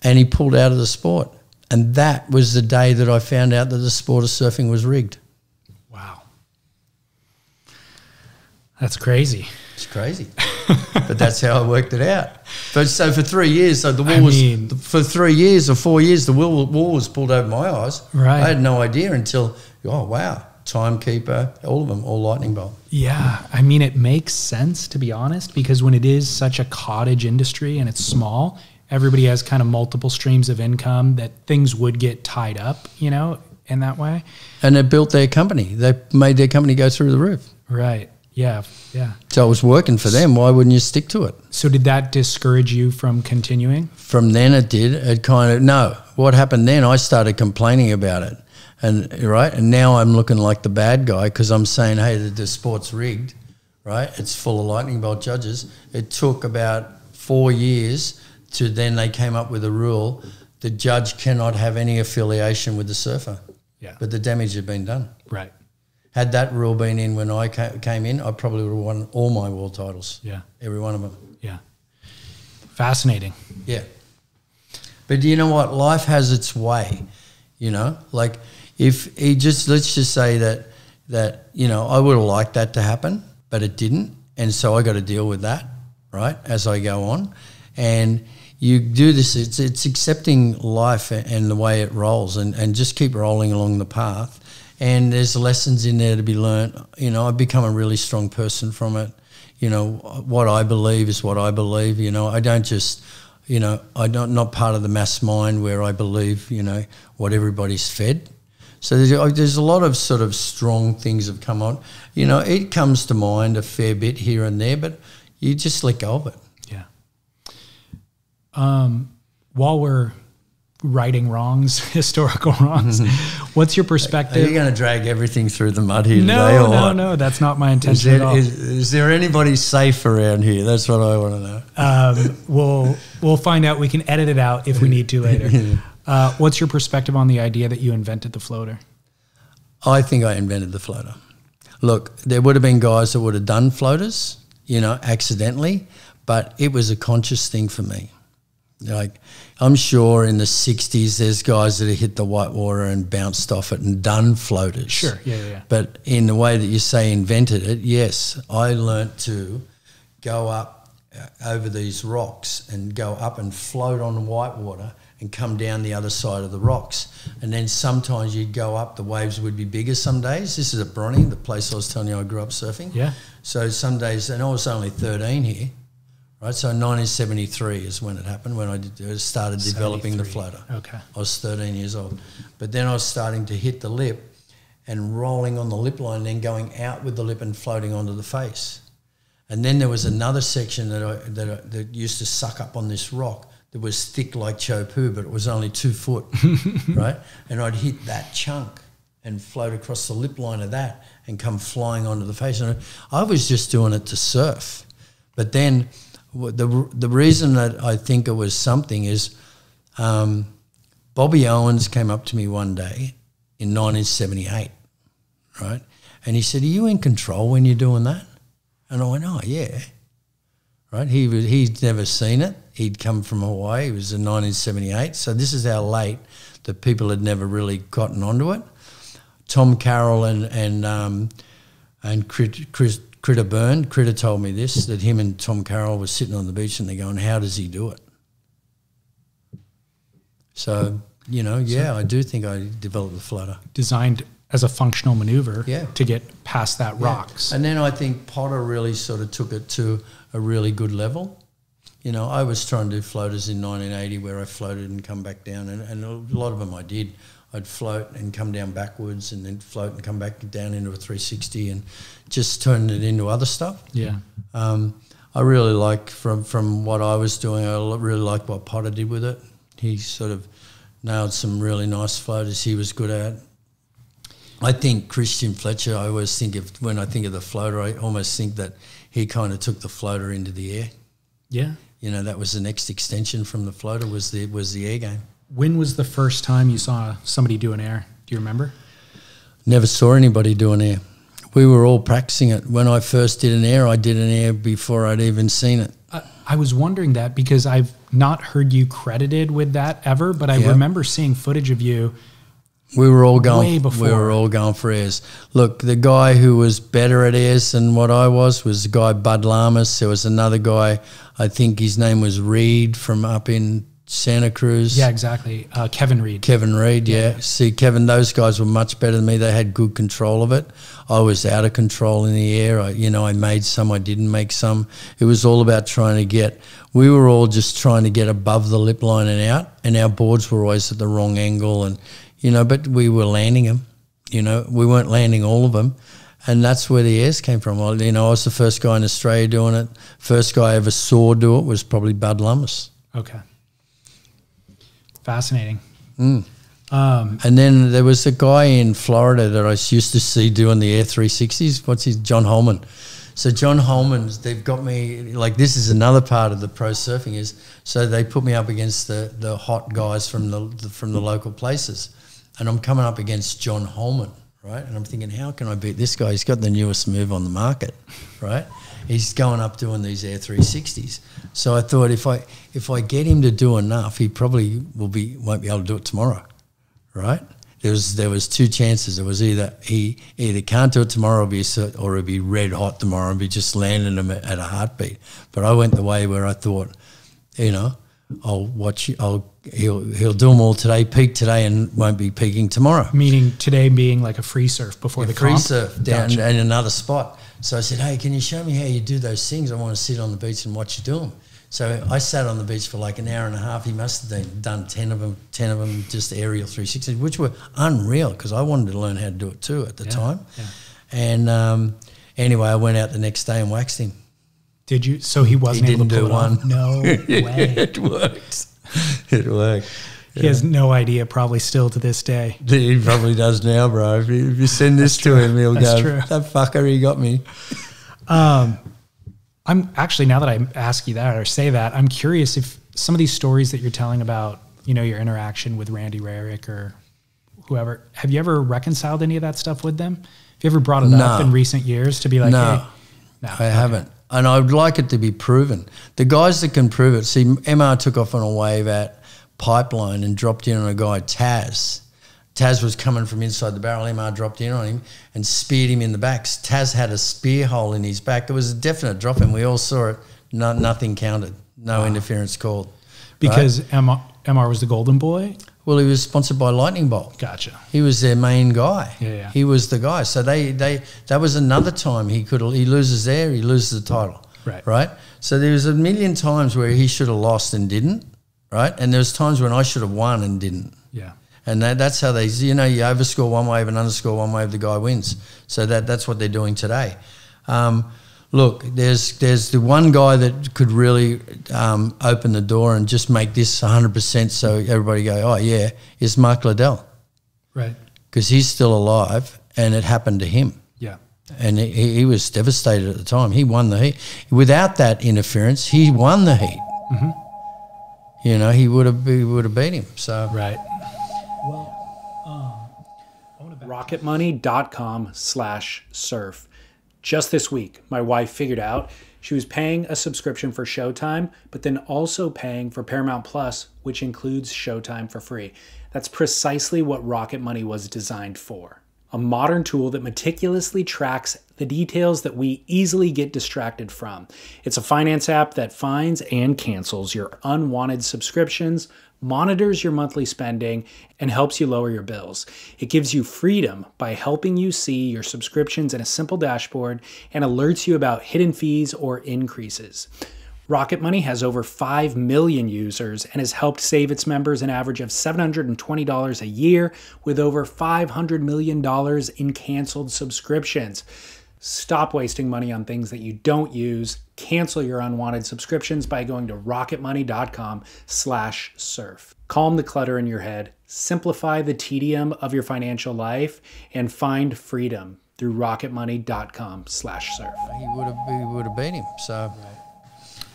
And he pulled out of the sport. And that was the day that I found out that the sport of surfing was rigged. Wow. That's crazy. It's crazy. But that's how I worked it out. So for 3 years, so the wall for 3 years or 4 years, the wall was pulled over my eyes. Right. I had no idea until, oh, wow, timekeeper, all of them, all lightning bolt. Yeah. I mean, it makes sense, to be honest, because when it is such a cottage industry and it's small, everybody has kind of multiple streams of income, that things would get tied up, you know, in that way. And they built their company. They made their company go through the roof. Right. Yeah. Yeah. So it was working for them. Why wouldn't you stick to it? So did that discourage you from continuing? From then it did. It kind of, no. What happened then, I started complaining about it. And right, and now I'm looking like the bad guy because I'm saying, hey, the sport's rigged, right? It's full of lightning bolt judges. It took about 4 years to then they came up with a rule: the judge cannot have any affiliation with the surfer. Yeah. But the damage had been done. Right. Had that rule been in when I came in, I probably would have won all my world titles. Yeah. Every one of them. Yeah. Fascinating. Yeah. But you know what? Life has its way, you know? Like if he just, let's just say that, you know, I would have liked that to happen, but it didn't. And so I got to deal with that, right, as I go on. And you do this, it's accepting life and the way it rolls and just keep rolling along the path. And there's lessons in there to be learnt. You know, I've become a really strong person from it. You know, what I believe is what I believe. You know, I don't just, you know, I'm not part of the mass mind where I believe, you know, what everybody's fed. So there's a lot of sort of strong things have come on. You know, it comes to mind a fair bit here and there, but you just let go of it. Yeah. While we're righting wrongs, historical wrongs, what's your perspective? Are you going to drag everything through the mud here today? No, that's not my intention at all. Is there anybody safe around here? That's what I want to know. We'll find out. We can edit it out if we need to later. What's your perspective on the idea that you invented the floater? I think I invented the floater. Look, there would have been guys that would have done floaters, you know, accidentally, but it was a conscious thing for me. Like, I'm sure in the 60s there's guys that have hit the whitewater and bounced off it and done floaters. Sure, yeah. But in the way that you say invented it, yes, I learnt to go up over these rocks and go up and float on the whitewater and come down the other side of the rocks. And then sometimes you'd go up, the waves would be bigger some days. This is at Bronny, the place I was telling you I grew up surfing. Yeah. So some days, and I was only 13 here. Right, so 1973 is when it happened, when I started developing the floater. Okay. I was 13 years old. But then I was starting to hit the lip and rolling on the lip line, then going out with the lip and floating onto the face. And then there was another section that used to suck up on this rock that was thick like chopu, but it was only 2 foot, right? And I'd hit that chunk and float across the lip line of that and come flying onto the face. And I was just doing it to surf. But then the reason that I think it was something is Bobby Owens came up to me one day in 1978, right? And he said, "Are you in control when you're doing that?" And I went, "Oh, yeah." Right? He'd never seen it. He'd come from Hawaii. It was in 1978. So this is how late that people had never really gotten onto it. Tom Carroll and Critter Byrne, Critter told me this, that him and Tom Carroll were sitting on the beach and they're going, "How does he do it?" So, you know, I do think I developed the flutter. Designed as a functional maneuver Yeah. to get past that rocks. And then I think Potter really sort of took it to a really good level. You know, I was trying to do floaters in 1980 where I floated and come back down, and a lot of them I did. I'd float and come down backwards and then float and come back down into a 360 and just turn it into other stuff. Yeah. I really like, from what I was doing, I really like what Potter did with it. He sort of nailed some really nice floaters he was good at. I think Christian Fletcher, I always think of, when I think of the floater, I almost think that he kind of took the floater into the air. Yeah. You know, that was the next extension from the floater was the air game. When was the first time you saw somebody do an air? Do you remember? Never saw anybody do an air. We were all practicing it. When I first did an air, I did an air before I'd even seen it. I was wondering that because I've not heard you credited with that ever, but I remember seeing footage of you. We were all going. Way before. We were all going for airs. Look, the guy who was better at airs than what I was the guy Bud Lamas. There was another guy, I think his name was Reed from up in Santa Cruz. Yeah, exactly. Kevin Reed. Kevin Reed, yeah. See, Kevin, those guys were much better than me. They had good control of it. I was out of control in the air. I made some, I didn't make some. It was all about we were all just trying to get above the lip line and out, and our boards were always at the wrong angle, and, but we were landing them. We weren't landing all of them. And that's where the airs came from. I was the first guy in Australia doing it. First guy I ever saw do it was probably Bud Lamas. Okay. Fascinating. And then there was a guy in Florida that I used to see doing the Air 360s. John Holman. So John Holman's, they've got me, like, this is another part of the pro surfing is, so they put me up against the hot guys from the local places. And I'm coming up against John Holman, right? And I'm thinking, how can I beat this guy? He's got the newest move on the market, right? He's going up doing these Air 360s. So I thought if I get him to do enough, he probably won't be able to do it tomorrow, right? There was two chances. It was either he can't do it tomorrow or it'll be red hot tomorrow and be just landing him at a heartbeat. But I went the way where I thought, I'll watch. He'll do them all today, peak today, and won't be peaking tomorrow. Meaning today being like a free surf before the comp? Free surf down in another spot. So I said, "Hey, can you show me how you do those things? I want to sit on the beach and watch you do them." So I sat on the beach for like an hour and a half. He must have done 10 of them, just aerial 360s, which were unreal because I wanted to learn how to do it too at the time. Yeah. And anyway, I went out the next day and waxed him. Did you? So he wasn't able to pull it off? No way. It worked. It worked. He has no idea, probably still to this day. He probably does now, bro. If you send this to him, he'll go, "That fucker, he got me." I'm actually, now that I ask you that or say that, I'm curious if some of these stories that you're telling about, your interaction with Randy Rarick or whoever, have you ever reconciled any of that stuff with them? Have you ever brought it up in recent years to be like, no, hey? I haven't. And I would like it to be proven. The guys that can prove it, see, MR took off on a wave at Pipeline and dropped in on a guy, Taz. Taz was coming from inside the barrel. MR dropped in on him and speared him in the back. Taz had a spear hole in his back. It was a definite drop in. We all saw it. Nothing counted. No interference called. Because right? MR was the golden boy? Well, he was sponsored by Lightning Bolt. Gotcha. He was their main guy. Yeah. He was the guy. So that was another time he loses there, he loses the title. Right? So there was a million times where he should have lost and didn't, right? And there was times when I should have won and didn't. Yeah. And that's how you overscore one wave and underscore one wave, the guy wins. So that's what they're doing today. Look, there's the one guy that could really open the door and just make this 100% so everybody go, "Oh, yeah," is Mark Liddell. Right. Because he's still alive and it happened to him. Yeah. And he was devastated at the time. He won the heat. Without that interference, he won the heat. Mm-hmm. You know, he would have beat him. So right. rocketmoney.com/surf. Just this week, my wife figured out she was paying a subscription for Showtime, but then also paying for Paramount Plus, which includes Showtime for free. That's precisely what Rocket Money was designed for. A modern tool that meticulously tracks the details that we easily get distracted from. It's a finance app that finds and cancels your unwanted subscriptions, monitors your monthly spending, and helps you lower your bills. It gives you freedom by helping you see your subscriptions in a simple dashboard and alerts you about hidden fees or increases. Rocket Money has over 5 million users and has helped save its members an average of $720 a year with over $500 million in canceled subscriptions. Stop wasting money on things that you don't use. Cancel your unwanted subscriptions by going to rocketmoney.com/surf. Calm the clutter in your head, simplify the tedium of your financial life, and find freedom through rocketmoney.com/surf. he would have beat him. So.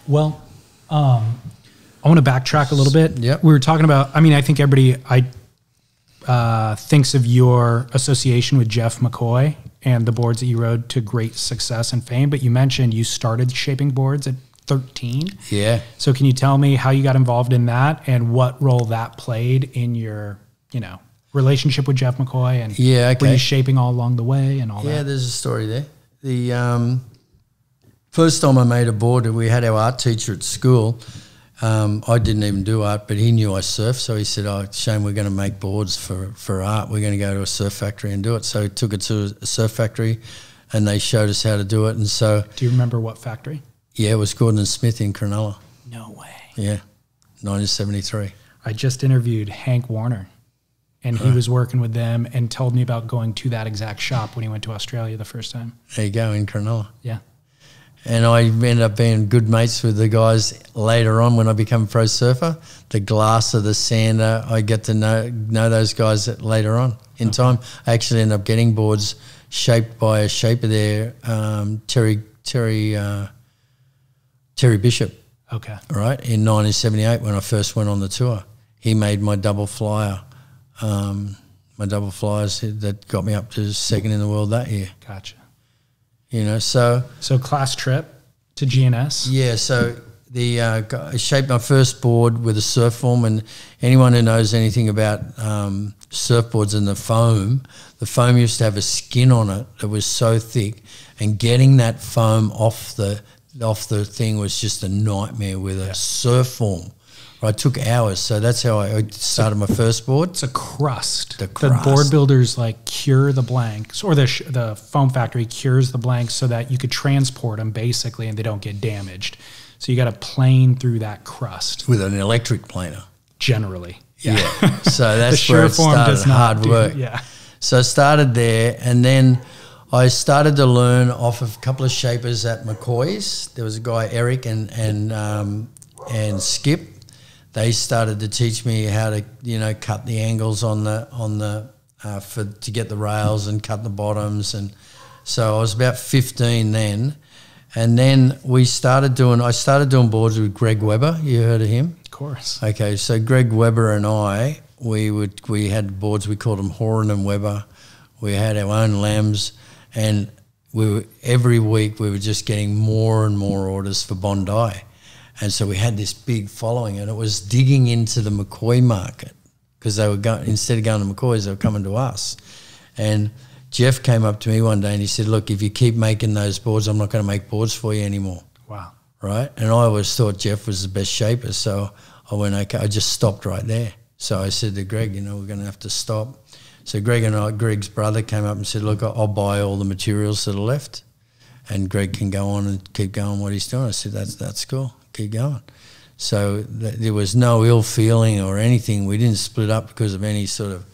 Well, I want to backtrack a little bit. Yep. We were talking about, I mean, I think everybody thinks of your association with Jeff McCoy and the boards that you rode to great success and fame, but you mentioned you started shaping boards at 13. Yeah. So can you tell me how you got involved in that and what role that played in your, relationship with Jeff McCoy? And were you shaping all along the way and all that? Yeah, there's a story there. The first time I made a board, we had our art teacher at school. I didn't even do art, but he knew I surfed, so he said, "Oh, Shane, we're going to make boards for art. We're going to go to a surf factory and do it." So he took it to a surf factory, and they showed us how to do it. And so, do you remember what factory? Yeah, it was Gordon and Smith in Cronulla. No way. Yeah, 1973. I just interviewed Hank Warner, and he was working with them and told me about going to that exact shop when he went to Australia the first time. There you go, in Cronulla. Yeah. And I ended up being good mates with the guys later on when I became a pro surfer. The Glasser, the Sander, I get to know those guys later on in time. I actually ended up getting boards shaped by a shaper there, Terry Bishop. Okay. Right, in 1978 when I first went on the tour. He made my double flyer, my double flyers that got me up to second in the world that year. Gotcha. So class trip to GNS. Yeah, so I shaped my first board with a surf form, and anyone who knows anything about surfboards and the foam used to have a skin on it that was so thick, and getting that foam off the thing was just a nightmare with a surf form. It took hours, so that's how I started my first board. It's a crust. The crust. The board builders cure the blanks, or the foam factory cures the blanks so that you could transport them basically, and they don't get damaged. So you got to plane through that crust with an electric planer. Generally, yeah. So that's where it started. Hard work. Yeah. So I started there, and then I started to learn off of a couple of shapers at McCoy's. There was a guy, Eric and Skip. They started to teach me how to, cut the angles to get the rails and cut the bottoms, and so I was about 15 then, and then I started doing boards with Greg Webber. You heard of him? Of course. Okay, so Greg Webber and I, we had boards. We called them Horan and Webber. We had our own lambs, and every week we were just getting more and more orders for Bondi. And so we had this big following, and it was digging into the McCoy market because they were instead of going to McCoy's, they were coming to us. And Jeff came up to me one day and he said, "Look, if you keep making those boards, I'm not going to make boards for you anymore." Wow. Right? And I always thought Jeff was the best shaper, so I went, okay, I just stopped right there. So I said to Greg, we're going to have to stop. So Greg's brother came up and said, "Look, I'll buy all the materials that are left, and Greg can go on and keep going what he's doing." I said, that's cool. Keep going. So there was no ill feeling or anything. We didn't split up because of any sort of,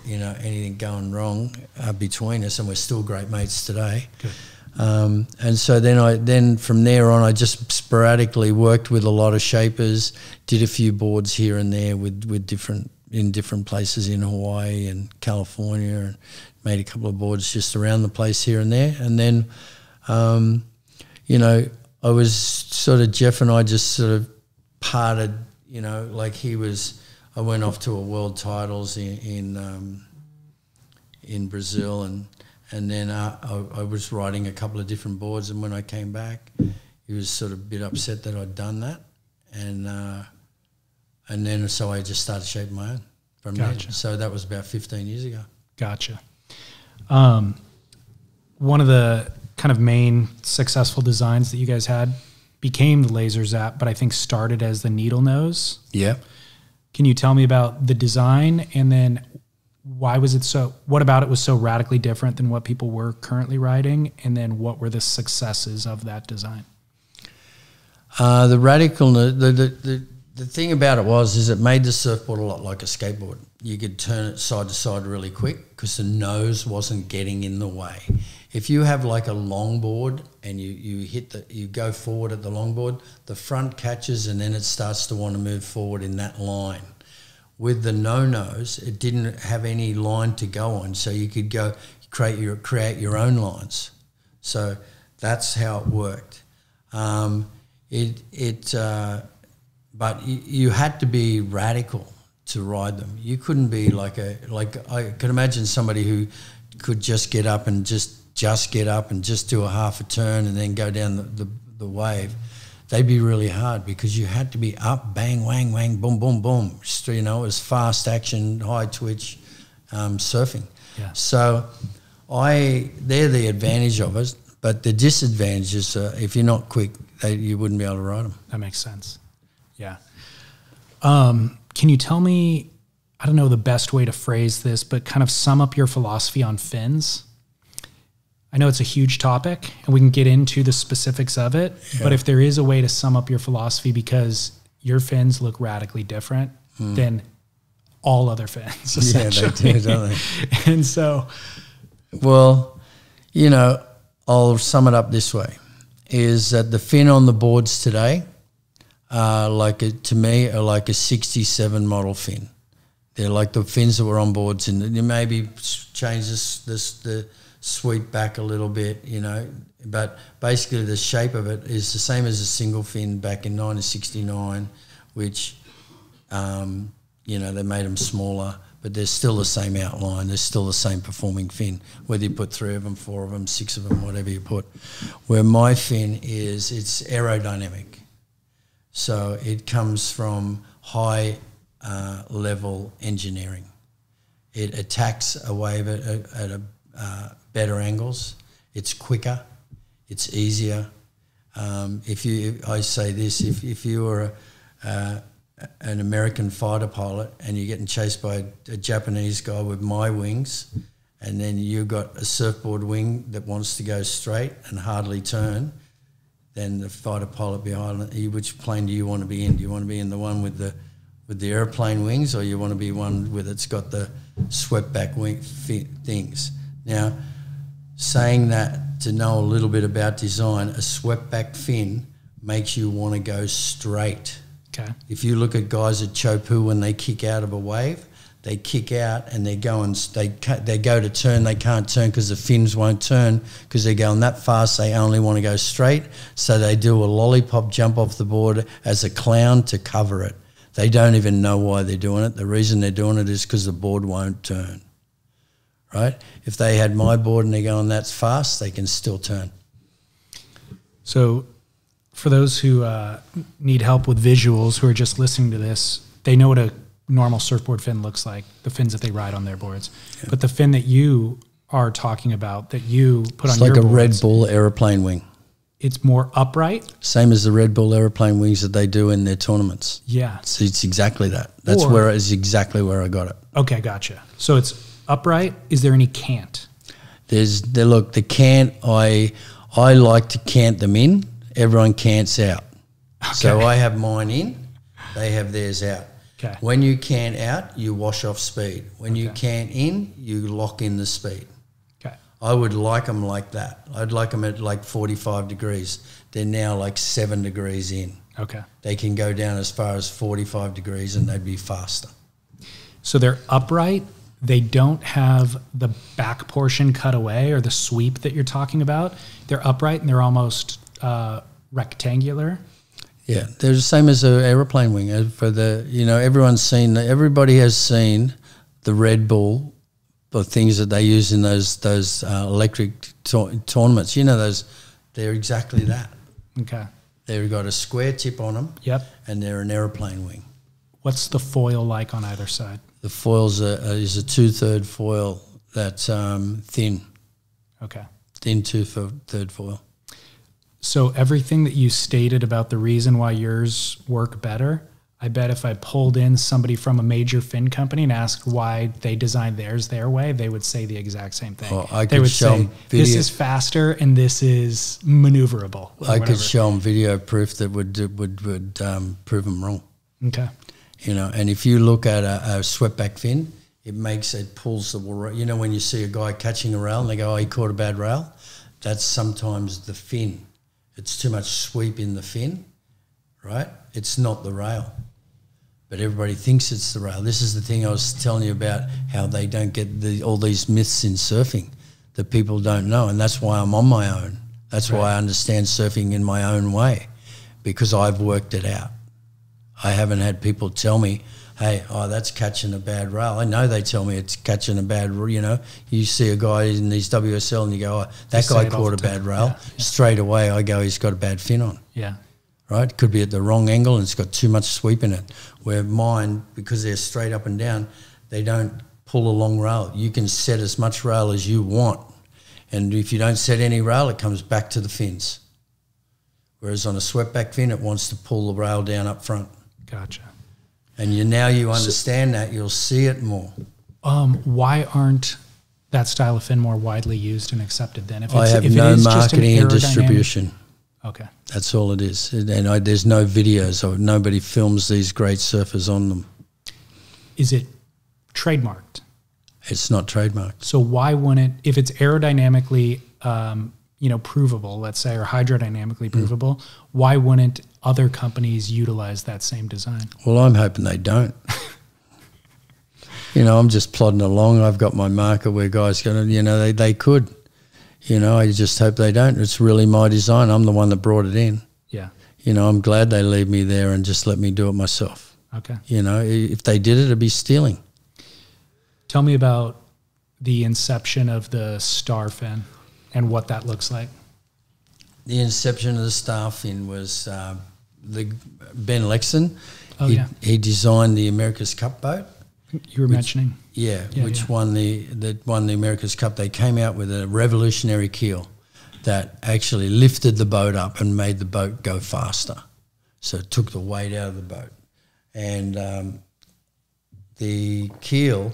anything going wrong between us, and we're still great mates today. Good. And so then from there on, I just sporadically worked with a lot of shapers, did a few boards here and there with different in different places in Hawaii and California, and made a couple of boards just around the place here and there. And then, I was sort of, Jeff and I just sort of parted, like I went off to a world titles in Brazil, and then I was riding a couple of different boards, and when I came back, he was sort of a bit upset that I'd done that, and then so I just started shaping my own from there. So that was about 15 years ago. Gotcha. One of the kind of main successful designs that you guys had became the Laser Zap, but I think started as the needle nose. Yeah. Can you tell me about the design, and then what about it was so radically different than what people were currently riding, and then what were the successes of that design? The thing about it is it made the surfboard a lot like a skateboard. You could turn it side to side really quick because the nose wasn't getting in the way. If you have like a longboard and you go forward at the longboard, the front catches and then it starts to want to move forward in that line. With the no-nose, it didn't have any line to go on, so you could go create your own lines. So that's how it worked. But you had to be radical to ride them. You couldn't be like I could imagine somebody who could just get up and just get up and just do a half a turn and then go down the wave. They'd be really hard because you had to be up, bang, wang, wang, boom, boom, boom. It was fast action, high twitch surfing. Yeah. So they're the advantage of it, but the disadvantage is if you're not quick, you wouldn't be able to ride them. That makes sense. Yeah. Can you tell me, I don't know the best way to phrase this, but kind of sum up your philosophy on fins? I know it's a huge topic and we can get into the specifics of it, but if there is a way to sum up your philosophy, because your fins look radically different than all other fins, essentially. Yeah, they do, don't they? And so... Well, I'll sum it up this way, is that the fin on the boards today to me are like a 67 model fin. They're like the fins that were on boards, and you maybe change the sweep back a little bit, but basically the shape of it is the same as a single fin back in 1969, which, they made them smaller, but they're still the same outline. They're still the same performing fin, whether you put 3 of them, 4 of them, 6 of them, whatever you put. Where my fin it's aerodynamic. So it comes from high level engineering. It attacks a wave at better angles. It's quicker. It's easier. I say this: if you were an American fighter pilot and you're getting chased by a Japanese guy with my wings, and then you've got a surfboard wing that wants to go straight and hardly turn, then the fighter pilot behind it, which plane do you want to be in? Do you want to be in the one with the airplane wings, or you want to be one with it's got the swept back wing things? Now, saying that, to know a little bit about design, a swept back fin makes you want to go straight. Okay. If you look at guys at Chopu, when they kick out of a wave, they kick out and they go to turn. They can't turn because the fins won't turn because they're going that fast. They only want to go straight. So they do a lollipop jump off the board as a clown to cover it. They don't even know why they're doing it. The reason they're doing it is because the board won't turn, right? If they had my board and they're going that fast, they can still turn. So for those who need help with visuals, who are just listening to this, they know what a normal surfboard fin looks like, the fins that they ride on their boards. Yeah. But the fin that you are talking about, that you put on your boards, it's like a Red Bull aeroplane wing. It's more upright? Same as the Red Bull aeroplane wings that they do in their tournaments. Yeah. It's exactly that. That's exactly where I got it. Okay, gotcha. So it's upright. Is there any cant? The cant, I like to cant them in. Everyone cants out. Okay. So I have mine in, they have theirs out. Okay. When you cant out, you wash off speed. When you cant in, you lock in the speed. Okay. I would like them like that. I'd like them at like 45 degrees. They're now like 7 degrees in. Okay. They can go down as far as 45 degrees and they'd be faster. So they're upright. They don't have the back portion cut away or the sweep that you're talking about. They're upright and they're almost rectangular. Yeah, they're the same as an aeroplane wing. For the, everybody has seen the Red Bull, the things that they use in those electric tournaments. They're exactly that. Okay. They've got a square tip on them. Yep. And they're an aeroplane wing. What's the foil like on either side? The foil's is a 2/3 foil that's thin. Okay. Thin 2/3 foil. So everything that you stated about the reason why yours work better, I bet if I pulled in somebody from a major fin company and asked why they designed theirs their way, they would say the exact same thing. Well, I they could would show say, them video. this is faster and this is maneuverable. I could show them video proof that would prove them wrong. Okay. And if you look at a swept-back fin, it pulls the rail. When you see a guy catching a rail and they go, oh, he caught a bad rail, that's sometimes the fin. It's too much sweep in the fin, right? It's not the rail. But everybody thinks it's the rail. This is the thing I was telling you about, how they don't get all these myths in surfing that people don't know. And that's why I'm on my own. That's why I understand surfing in my own way, because I've worked it out. I haven't had people tell me, hey, that's catching a bad rail. I know they tell me it's catching a bad, you see a guy in these WSL and you go, that guy caught a bad rail. Yeah. Straight away I go, he's got a bad fin on. Yeah. Right? Could be at the wrong angle and it's got too much sweep in it. Where mine, because they're straight up and down, they don't pull a long rail. You can set as much rail as you want. And if you don't set any rail, it comes back to the fins. Whereas on a swept back fin, it wants to pull the rail down up front. Gotcha. And now you understand that, you'll see it more. Why aren't that style of fin more widely used and accepted then? I have no marketing and distribution. Okay. That's all it is. And there's no videos, or nobody films these great surfers on them. Is it trademarked? It's not trademarked. So why wouldn't, if it's aerodynamically provable, let's say, or hydrodynamically provable, why wouldn't other companies utilize that same design? Well, I'm hoping they don't. I'm just plodding along. I've got my marker where guys go, they could. I just hope they don't. It's really my design. I'm the one that brought it in. Yeah. I'm glad they leave me there and just let me do it myself. Okay. If they did it, it'd be stealing. Tell me about the inception of the star fin and what that looks like. The inception of the star fin was Ben Lexon. He designed the America's Cup boat. You were mentioning? Yeah, which won the America's Cup. They came out with a revolutionary keel that actually lifted the boat up and made the boat go faster. So it took the weight out of the boat. And the keel,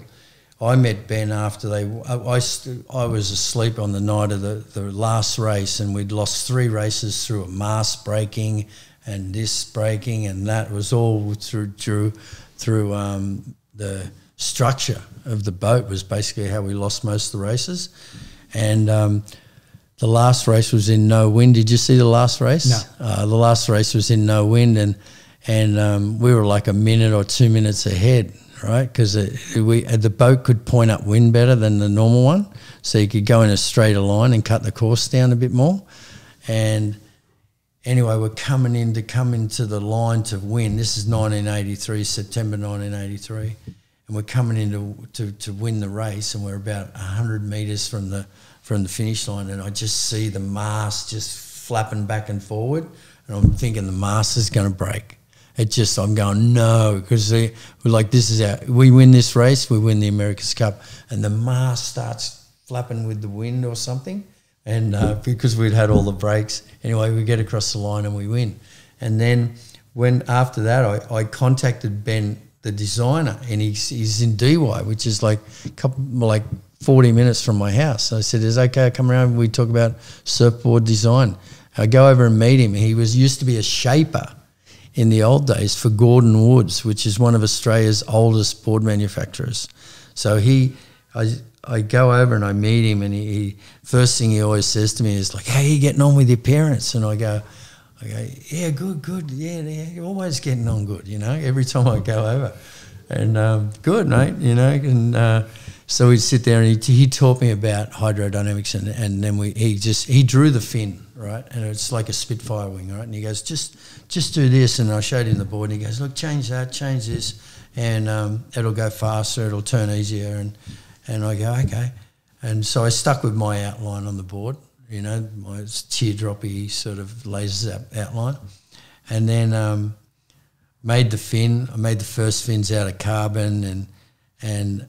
I met Ben after I was asleep on the night of the last race, and we'd lost 3 races through a mast breaking and this breaking, and that was all through the structure of the boat was basically how we lost most of the races. And the last race was in no wind. Did you see the last race? No. The last race was in no wind, and we were like a minute or 2 minutes ahead, right? Because the boat could point up wind better than the normal one, so you could go in a straighter line and cut the course down a bit more. And anyway, we're coming into the line to win. This is 1983, September 1983. And we're coming in to win the race, and we're about 100 metres from the finish line, and I just see the mast just flapping back and forward, and I'm thinking the mast is going to break. I'm going, no, because we're like, we win this race, we win the America's Cup, and the mast starts flapping with the wind or something, and because we'd had all the breaks. Anyway, we get across the line and we win. And then after that, I contacted Ben, the designer, and he's in DY, which is like 40 minutes from my house. So I said, "Is it okay? I come around and we talk about surfboard design." I go over and meet him. He used to be a shaper in the old days for Gordon Woods, which is one of Australia's oldest board manufacturers. So I go over and I meet him, and he first thing he always says to me is like, "How are you getting on with your parents?" And I go, yeah, good, yeah, you're always getting on good, every time I go over. And good, mate, you know. And so we'd sit there, and he taught me about hydrodynamics, and then he drew the fin, right? And it's like a Spitfire wing, right? And he goes, just do this, and I showed him the board, and he goes, look, change that, change this, and it'll go faster, it'll turn easier, and I go, okay. And so I stuck with my outline on the board, you know, my teardroppy sort of laser outline, and then made the fin. I made the first fins out of carbon, and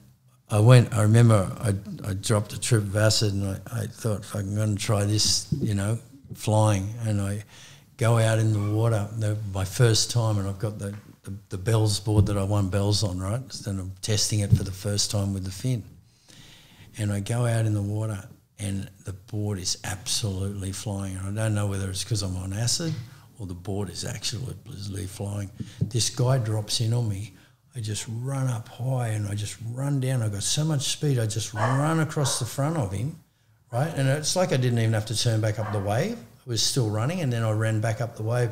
I remember I dropped a trip of acid, and I thought, I'm going to try this, you know, flying. And I go out in the water, my first time, and I've got the bells board that I won bells on, right? And I'm testing it for the first time with the fin. And I go out in the water, and the board is absolutely flying. And I don't know whether it's because I'm on acid or the board is actually flying. This guy drops in on me. I just run up high, and I just run down. I got so much speed, I just run across the front of him, right? And it's like I didn't even have to turn back up the wave. I was still running, and then I ran back up the wave.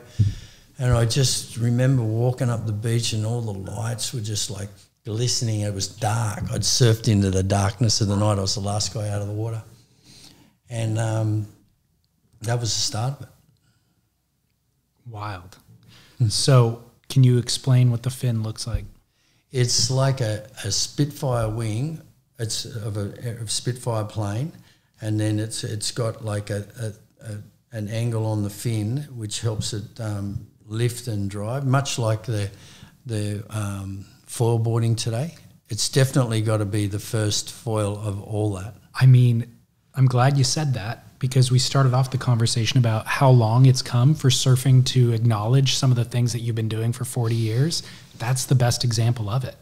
And I just remember walking up the beach, and all the lights were just like glistening. It was dark. I'd surfed into the darkness of the night. I was the last guy out of the water. And that was the start of it. Wild. So can you explain what the fin looks like? It's like a Spitfire wing. It's of a Spitfire plane, and then it's got like an angle on the fin which helps it lift and drive, much like the foil boarding today. It's definitely got to be the first foil of all that. I mean, I'm glad you said that, because we started off the conversation about how long it's come for surfing to acknowledge some of the things that you've been doing for 40 years. That's the best example of it.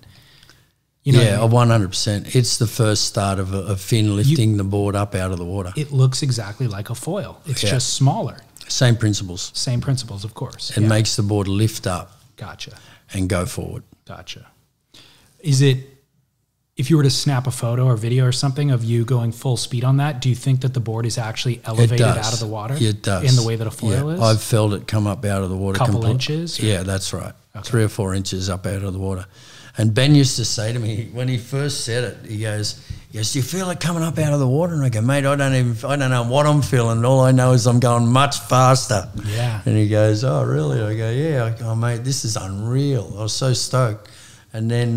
You know, yeah, 100%. It's the fin start of a fin lifting the board up out of the water. It looks exactly like a foil. It's just smaller. Same principles. Same principles, of course. It makes the board lift up. Gotcha. And go forward. Gotcha. Is it, if you were to snap a photo or video or something of you going full speed on that, do you think that the board is actually elevated out of the water? It does. In the way that a foil is? I've felt it come up out of the water. Couple inches? Yeah, that's right. Okay. 3 or 4 inches up out of the water. And Ben used to say to me, when he first said it, he goes, do you feel it coming up out of the water? And I go, mate, I don't know what I'm feeling. All I know is I'm going much faster. Yeah. And he goes, oh, really? I go, yeah. I go, mate, this is unreal. I was so stoked. And then,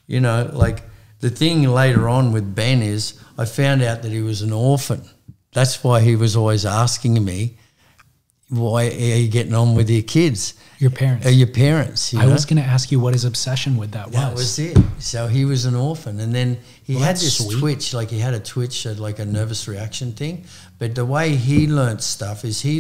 you know, like, the thing later on with Ben is I found out that he was an orphan. That's why he was always asking me, why are you getting on with your kids? Your parents. Your parents. You know? was going to ask you what his obsession with that was. That was it. So he was an orphan. And then he had this twitch, like he had a twitch, like a nervous reaction thing. But the way he learnt stuff is he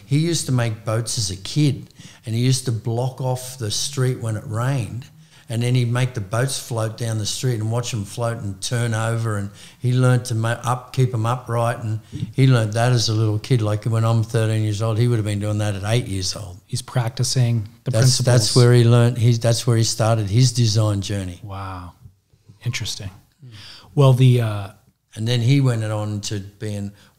used to make boats as a kid, and he used to block off the street when it rained. And then he'd make the boats float down the street and watch them float and turn over. And he learnt to keep them upright. And he learnt that as a little kid. Like when I'm 13 years old, he would have been doing that at 8 years old. He's practicing the principles. That's where he learnt. That's where he started his design journey. Wow, interesting. Well, and then he went on to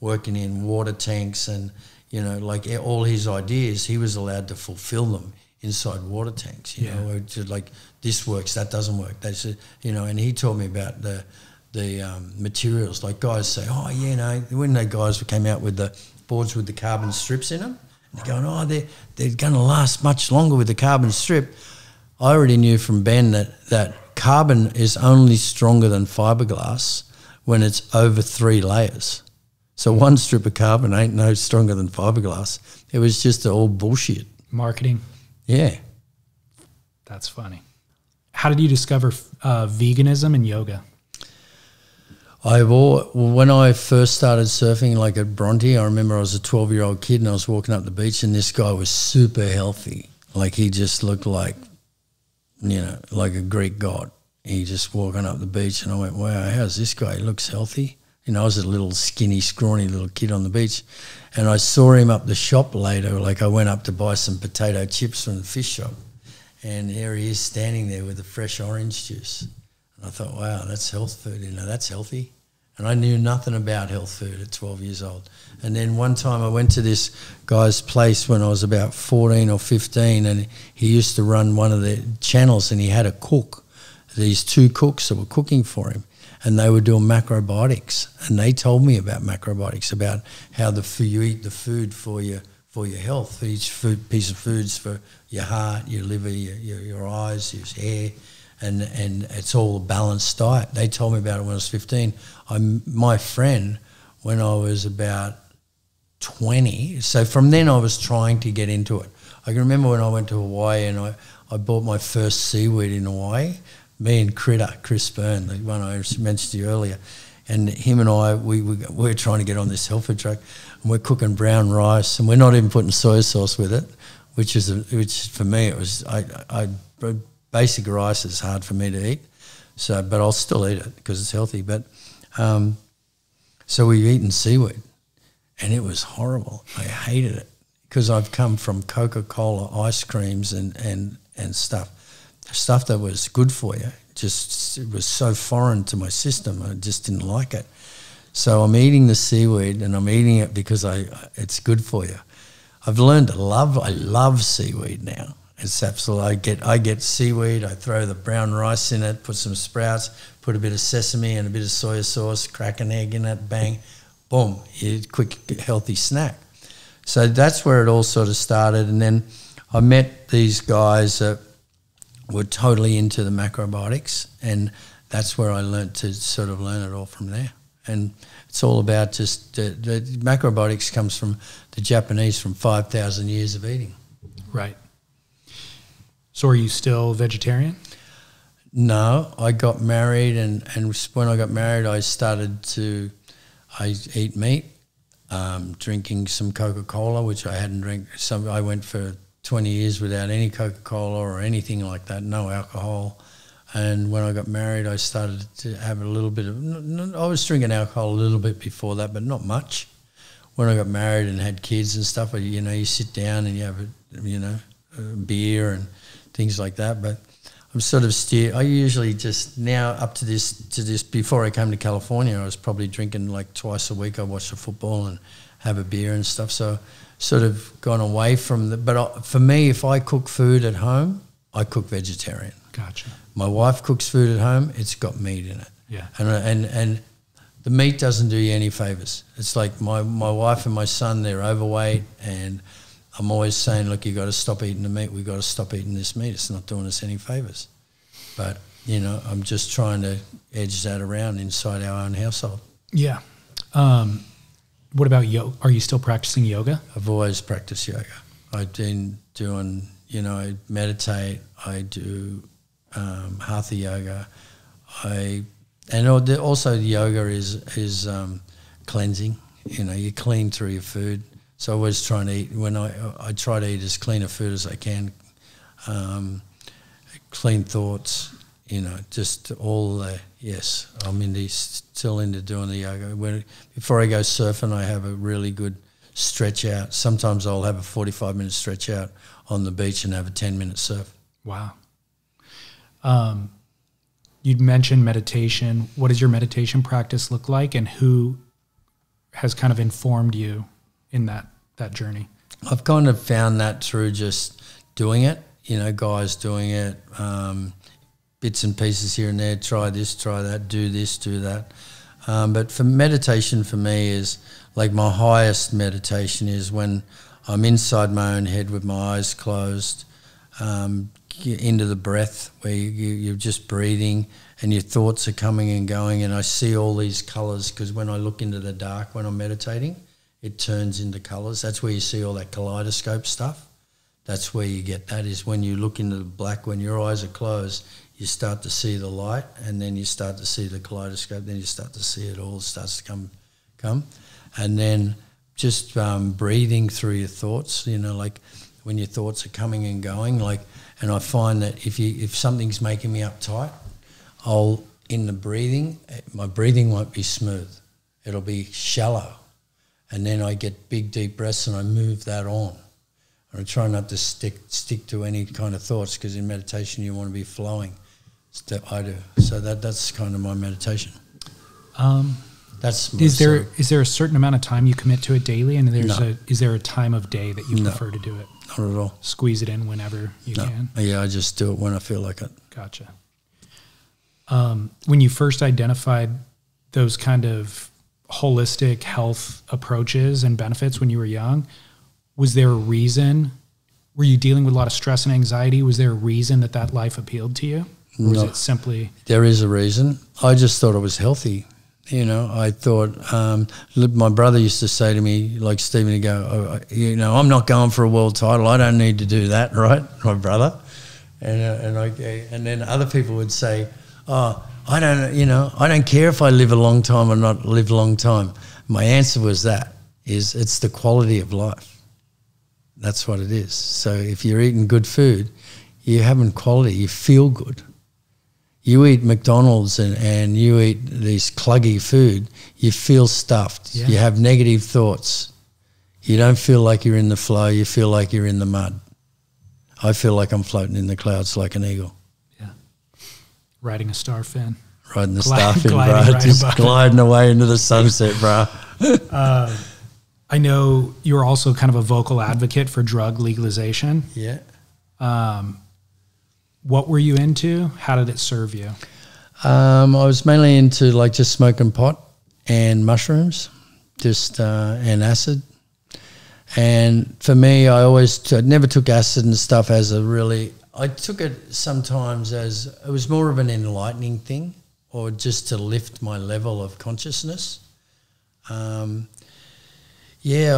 working in water tanks, and you know, like all his ideas, he was allowed to fulfill them inside water tanks. You know, like this works, that doesn't work. They said, you know, and he taught me about the materials. Like guys say, oh yeah, no, when the guys came out with the boards with the carbon strips in them, and they're going, oh, they're going to last much longer with the carbon strip. I already knew from Ben that carbon is only stronger than fiberglass when it's over 3 layers. So one strip of carbon ain't no stronger than fiberglass. It was just all bullshit. Marketing. Yeah. That's funny. How did you discover veganism and yoga? When I first started surfing, like at Bronte, I remember I was a 12-year-old kid and I was walking up the beach, and this guy was super healthy. Like he just looked like, you know, like a Greek god. He just walking up the beach, and I went, wow, how's this guy? He looks healthy. You know, I was a little skinny, scrawny little kid on the beach, and I saw him up the shop later. Like I went up to buy some potato chips from the fish shop, and here he is standing there with a fresh orange juice. And I thought, wow, that's health food, you know, that's healthy. And I knew nothing about health food at 12 years old. And then one time I went to this guy's place when I was about 14 or 15, and he used to run one of the channels, and he had a cook, these two cooks that were cooking for him, and they were doing macrobiotics. And they told me about macrobiotics, about how you eat the food for your health. Each piece of food's for your heart, your liver, your eyes, your hair, and it's all a balanced diet. They told me about it when I was 15. My friend, when I was about 20, so from then I was trying to get into it. I can remember when I went to Hawaii and I bought my first seaweed in Hawaii. Me and Chris Byrne, the one I mentioned to you earlier, and him and I, we're trying to get on this health food truck, and we're cooking brown rice, and we're not even putting soy sauce with it, which for me it was basic rice is hard for me to eat, but I'll still eat it because it's healthy. But so we were eating seaweed, and it was horrible. I hated it because I've come from Coca-Cola ice creams and stuff that was good for you. It was so foreign to my system. I just didn't like it. So I'm eating the seaweed, and I'm eating it because it's good for you. I've learned to I love seaweed now. It's absolutely, I get seaweed, I throw the brown rice in it, put some sprouts, put a bit of sesame and a bit of soy sauce, crack an egg in it, bang, boom, quick, healthy snack. So that's where it all sort of started. And then I met these guys that were totally into the macrobiotics, and that's where I learned to sort of learn it all from there. And it's all about just, the macrobiotics comes from the Japanese, from 5,000 years of eating. Right. So are you still vegetarian? No, I got married, and when I got married, I eat meat, drinking some Coca-Cola, which I hadn't drank. I went for 20 years without any Coca-Cola or anything like that, no alcohol. And when I got married, I started to have a little bit of, I was drinking alcohol a little bit before that, but not much. When I got married and had kids and stuff, you sit down and you have a beer and things like that. But I'm sort of I usually just now up to this, before I came to California, I was probably drinking like twice a week. I watch the football and have a beer and stuff. So sort of gone away from but for me, if I cook food at home, I cook vegetarian. Gotcha. My wife cooks food at home, it's got meat in it. Yeah. And the meat doesn't do you any favours. It's like my wife and my son, they're overweight, and I'm always saying, look, you got to stop eating the meat. We've got to stop eating this meat. It's not doing us any favours. But, I'm just trying to edge that around inside our own household. Yeah. What about yoga? Are you still practicing yoga? I've always practiced yoga. I've been doing, I meditate, I do hatha yoga. And also yoga is cleansing. You clean through your food. So I was trying to eat, I try to eat as clean a food as I can, clean thoughts, just all the, yes, I'm still into doing the yoga. Before I go surfing, I have a really good stretch out. Sometimes I'll have a 45-minute stretch out on the beach and have a 10-minute surf. Wow. You'd mentioned meditation. What does your meditation practice look like, and who has kind of informed you in that journey? I've kind of found that through just doing it, guys doing it, bits and pieces here and there, try this, try that, do this, do that. But for meditation for me is, like, my highest meditation is when I'm inside my own head with my eyes closed, into the breath where you're just breathing and your thoughts are coming and going, and I see all these colours, because when I look into the dark when I'm meditating, it turns into colours. That's where you see all that kaleidoscope stuff. That's where you get that, is when you look into the black, when your eyes are closed, you start to see the light, and then you start to see the kaleidoscope, then you start to see it all starts to come. And then just breathing through your thoughts, like when your thoughts are coming and going, and I find that if something's making me uptight, in the breathing, my breathing won't be smooth. It'll be shallow. And then I get big, deep breaths and I move that on. And I try not to stick to any kind of thoughts, because in meditation you want to be flowing. I do. So that's kind of my meditation. That's is there a certain amount of time you commit to it daily, and is there a time of day that you No. prefer to do it? Not at all. Squeeze it in whenever you can. Yeah, I just do it when I feel like it. Gotcha. When you first identified those kind of holistic health approaches and benefits when you were young, was there a reason? Were you dealing with a lot of stress and anxiety? Was there a reason that life appealed to you? Or was it simply... There is a reason. I just thought I was healthy. You know, I thought, my brother used to say to me, like Stephen, he'd go, I'm not going for a world title. I don't need to do that, right? My brother. And then other people would say, I don't care if I live a long time or not live a long time. My answer was it's the quality of life. That's what it is. So if you're eating good food, you're having quality, you feel good. You eat McDonald's and you eat this cluggy food, you feel stuffed. Yeah. You have negative thoughts. You don't feel like you're in the flow, you feel like you're in the mud. I feel like I'm floating in the clouds like an eagle. Yeah. Riding a star fin. Riding the star fin, bro. Just gliding away into the sunset, bro. I know you're also kind of a vocal advocate for drug legalization. Yeah. What were you into? How did it serve you? I was mainly into like just smoking pot and mushrooms, and acid. And for me, I never took acid and stuff as I took it sometimes as, it was more of an enlightening thing, or just to lift my level of consciousness. I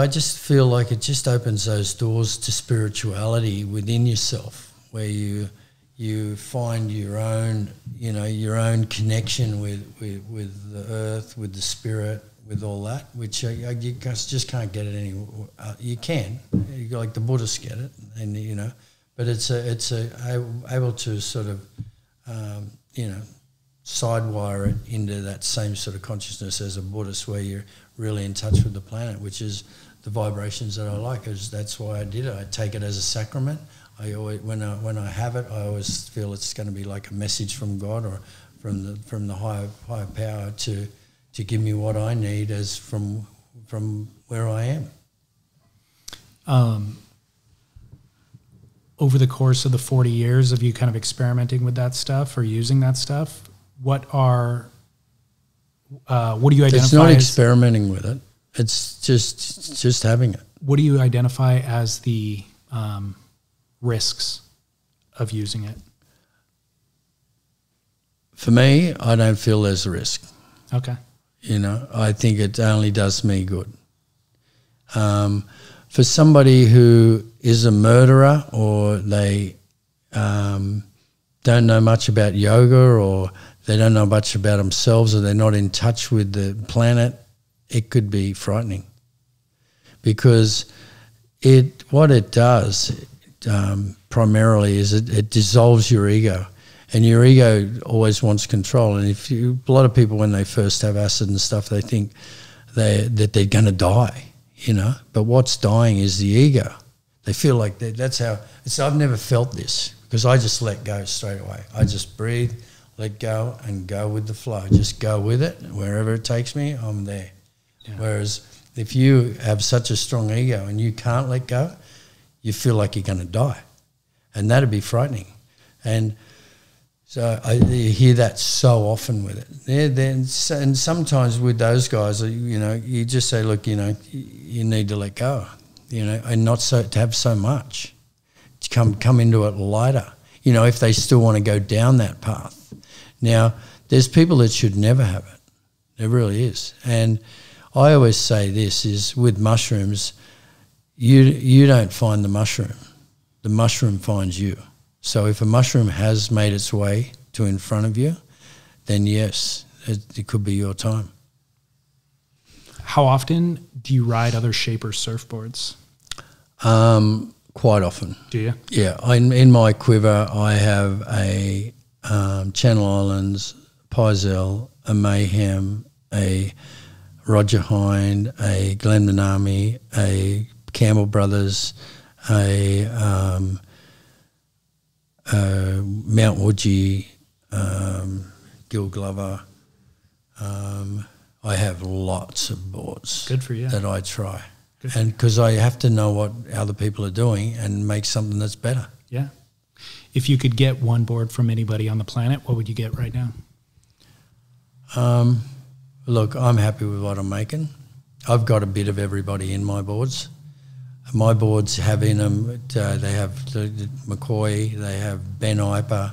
just feel like it just opens those doors to spirituality within yourself, where you find your own connection with the earth, with the spirit, with all that, which you just can't get it anywhere. You can, like the Buddhists get it, and but it's able to sort of sidewire it into that same sort of consciousness as a Buddhist, where you're really in touch with the planet, which is the vibrations that I like. That's why I did it. I take it as a sacrament. I always, when I have it, I always feel it's going to be like a message from God or from the higher power to give me what I need as from where I am. Over the course of the 40 years of you kind of experimenting with that stuff or using that stuff, what do you identify? It's not experimenting with it. It's just having it. What do you identify as the risks of using it? For me, I don't feel there's a risk. Okay. I think it only does me good. For somebody who is a murderer, or they don't know much about yoga, or they don't know much about themselves, or they're not in touch with the planet, it could be frightening, because what it does primarily is it dissolves your ego, and your ego always wants control. And a lot of people, when they first have acid and stuff, they think that they're going to die, but what's dying is the ego. They feel like that's how I've never felt this, because I just let go straight away. I just breathe, let go, and go with the flow. Just go with it. Wherever it takes me, I'm there. Yeah. Whereas if you have such a strong ego and you can't let go, you feel like you're going to die, and that'd be frightening. And so I hear that so often with it. And sometimes with those guys, you just say, look, you need to let go, and not to have so much. To come into it lighter, if they still want to go down that path. Now, there's people that should never have it. There really is. And I always say this is, with mushrooms, you don't find the mushroom finds you. So if a mushroom has made its way to in front of you, then yes, it could be your time. How often do you ride other shaper surfboards? Quite often. Do you? Yeah. In my quiver, I have a Channel Islands, Pizell, a Mayhem, a Roger Hind, a Glenmanami, a Campbell Brothers, a Mount Woodgee, Gil Glover. I have lots of boards. Good for you. That I try. Good. And because I have to know what other people are doing and make something that's better. Yeah. If you could get one board from anybody on the planet, what would you get right now? Look, I'm happy with what I'm making. I've got a bit of everybody in my boards. My boards have in them, they have the McCoy, they have Ben Iper,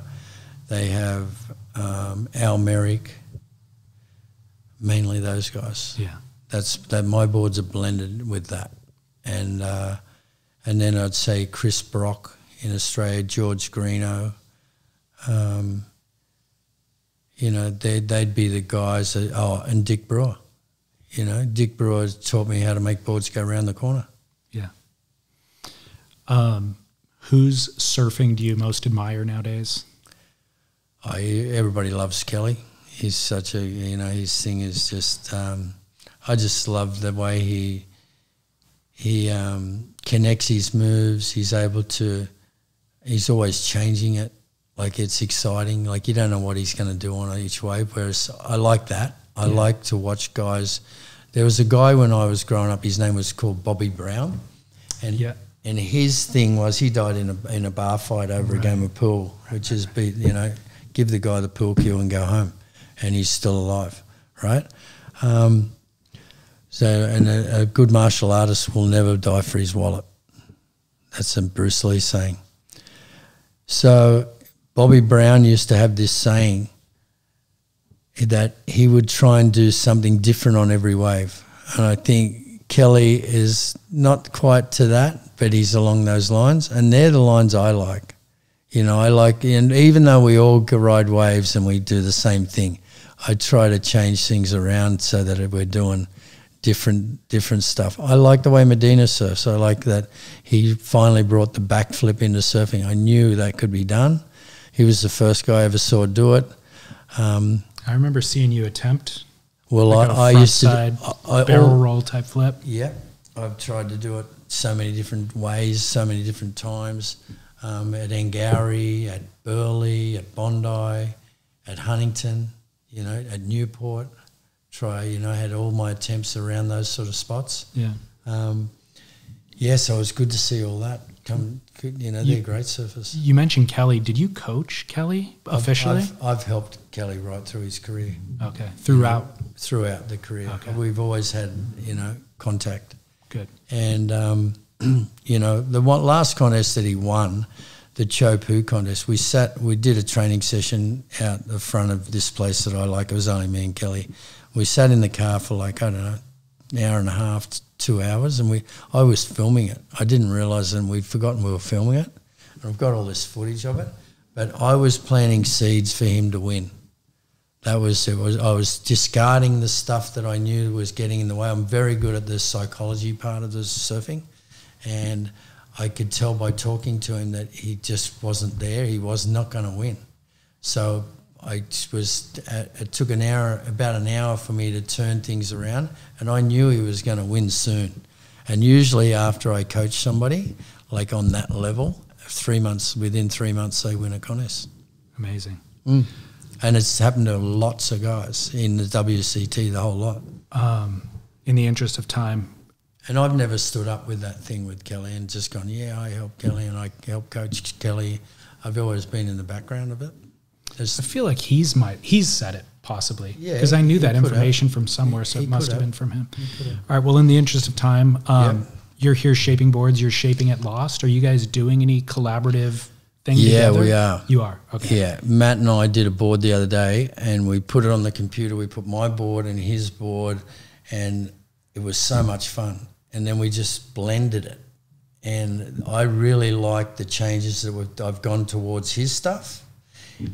they have Al Merrick, mainly those guys. Yeah. My boards are blended with that. And then I'd say Chris Brock in Australia, George Greeno, you know, they'd be the guys that, and Dick Brewer. You know, Dick Brewer taught me how to make boards go around the corner. Yeah. Whose surfing do you most admire nowadays? Everybody loves Kelly. He's such a, you know, his thing is just, I just love the way he connects his moves. He's able to, he's always changing it. Like, it's exciting. Like, you don't know what he's going to do on each wave, whereas I like that. I like to watch guys. There was a guy when I was growing up, his name was called Bobby Brown. And and his thing was he died in a bar fight over a game of pool, which is, you know, give the guy the pool cue and go home. And he's still alive, right? And a good martial artist will never die for his wallet. That's a Bruce Lee saying. So Bobby Brown used to have this saying that he would try and do something different on every wave. And I think Kelly is not quite to that, but he's along those lines. And they're the lines I like. You know, I like, and even though we all ride waves and we do the same thing, I try to change things around so that we're doing different stuff. I like the way Medina surfs. I like that he finally brought the backflip into surfing. I knew that could be done. He was the first guy I ever saw do it. I remember seeing you attempt. Well, like I used to barrel roll type flip. Yeah, I've tried to do it so many different ways, so many different times. At Angourie, at Burleigh, at Bondi, at Huntington, you know, at Newport. You know, I had all my attempts around those sort of spots. Yeah. So it was good to see all that come. You know, they're great surfers. You mentioned Kelly. Did you coach Kelly officially? I've helped Kelly right through his career. Okay. Throughout the career. Okay. We've always had, you know, contact. Good. And, you know, the last contest that he won, the Chopu contest, we did a training session out the front of this place that I like. It was only me and Kelly. We sat in the car for like, I don't know, an hour and a half, 2 hours, and I was filming it. I didn't realise, and we'd forgotten we were filming it. And I've got all this footage of it. But I was planting seeds for him to win. I was discarding the stuff that I knew was getting in the way. I'm very good at the psychology part of the surfing, and I could tell by talking to him that he just wasn't there. He was not going to win. So it took about an hour for me to turn things around, and I knew he was going to win soon. And usually after I coach somebody, like on that level, within 3 months they win a contest. Amazing. And it's happened to lots of guys in the WCT, the whole lot. In the interest of time. And I've never stood up with that thing with Kelly and just gone, yeah, I help Kelly and I help coach Kelly. I've always been in the background of it. I feel like he's said it possibly, because Yeah, I knew that could information have. from somewhere, so He it must could have been have. from him. He could have. All right. Well, in the interest of time, Yep. you're here shaping boards. You're shaping at Lost. Are you guys doing any collaborative thing Yeah, together? we are. You are. Okay. Yeah, Matt and I did a board the other day, and we put it on the computer. We put my board and his board, and it was so much fun. And then we just blended it. And I really like the changes that I've gone towards his stuff,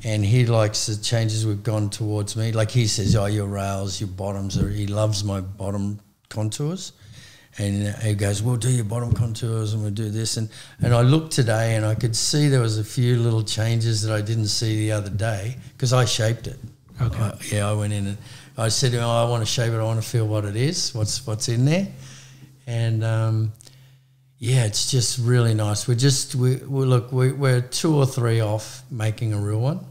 and he likes the changes we've gone towards me. Like he says, oh, your rails, your bottoms, he loves my bottom contours. And he goes, we'll do your bottom contours and we'll do this. And I looked today and I could see there was a few little changes that I didn't see the other day because I shaped it. Okay. I went in and I said to him, I want to shape it. I want to feel what it is, what's in there. And, it's just really nice. We're 2 or 3 off making a real one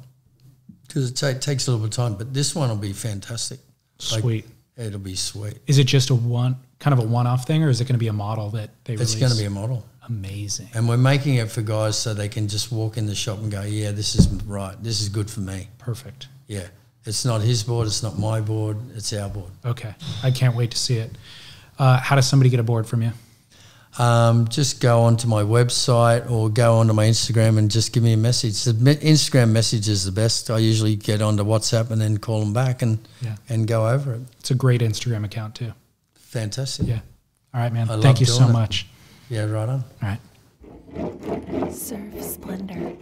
because it takes a little bit of time. But this one will be fantastic. Sweet. It'll be sweet. Is it just a one-off thing, or is it going to be a model that they release? It's going to be a model. Amazing. And we're making it for guys so they can just walk in the shop and go, yeah, this is right. This is good for me. Perfect. Yeah. It's not his board. It's not my board. It's our board. Okay. I can't wait to see it. How does somebody get a board from you? Just go onto my website or go onto my Instagram and just give me a message. The Instagram message is the best. I usually get onto WhatsApp and then call them back and go over it. It's a great Instagram account too. Fantastic. Yeah. All right, man. I Thank you love so doing it. much. Yeah, right on. All right. Surf Splendor.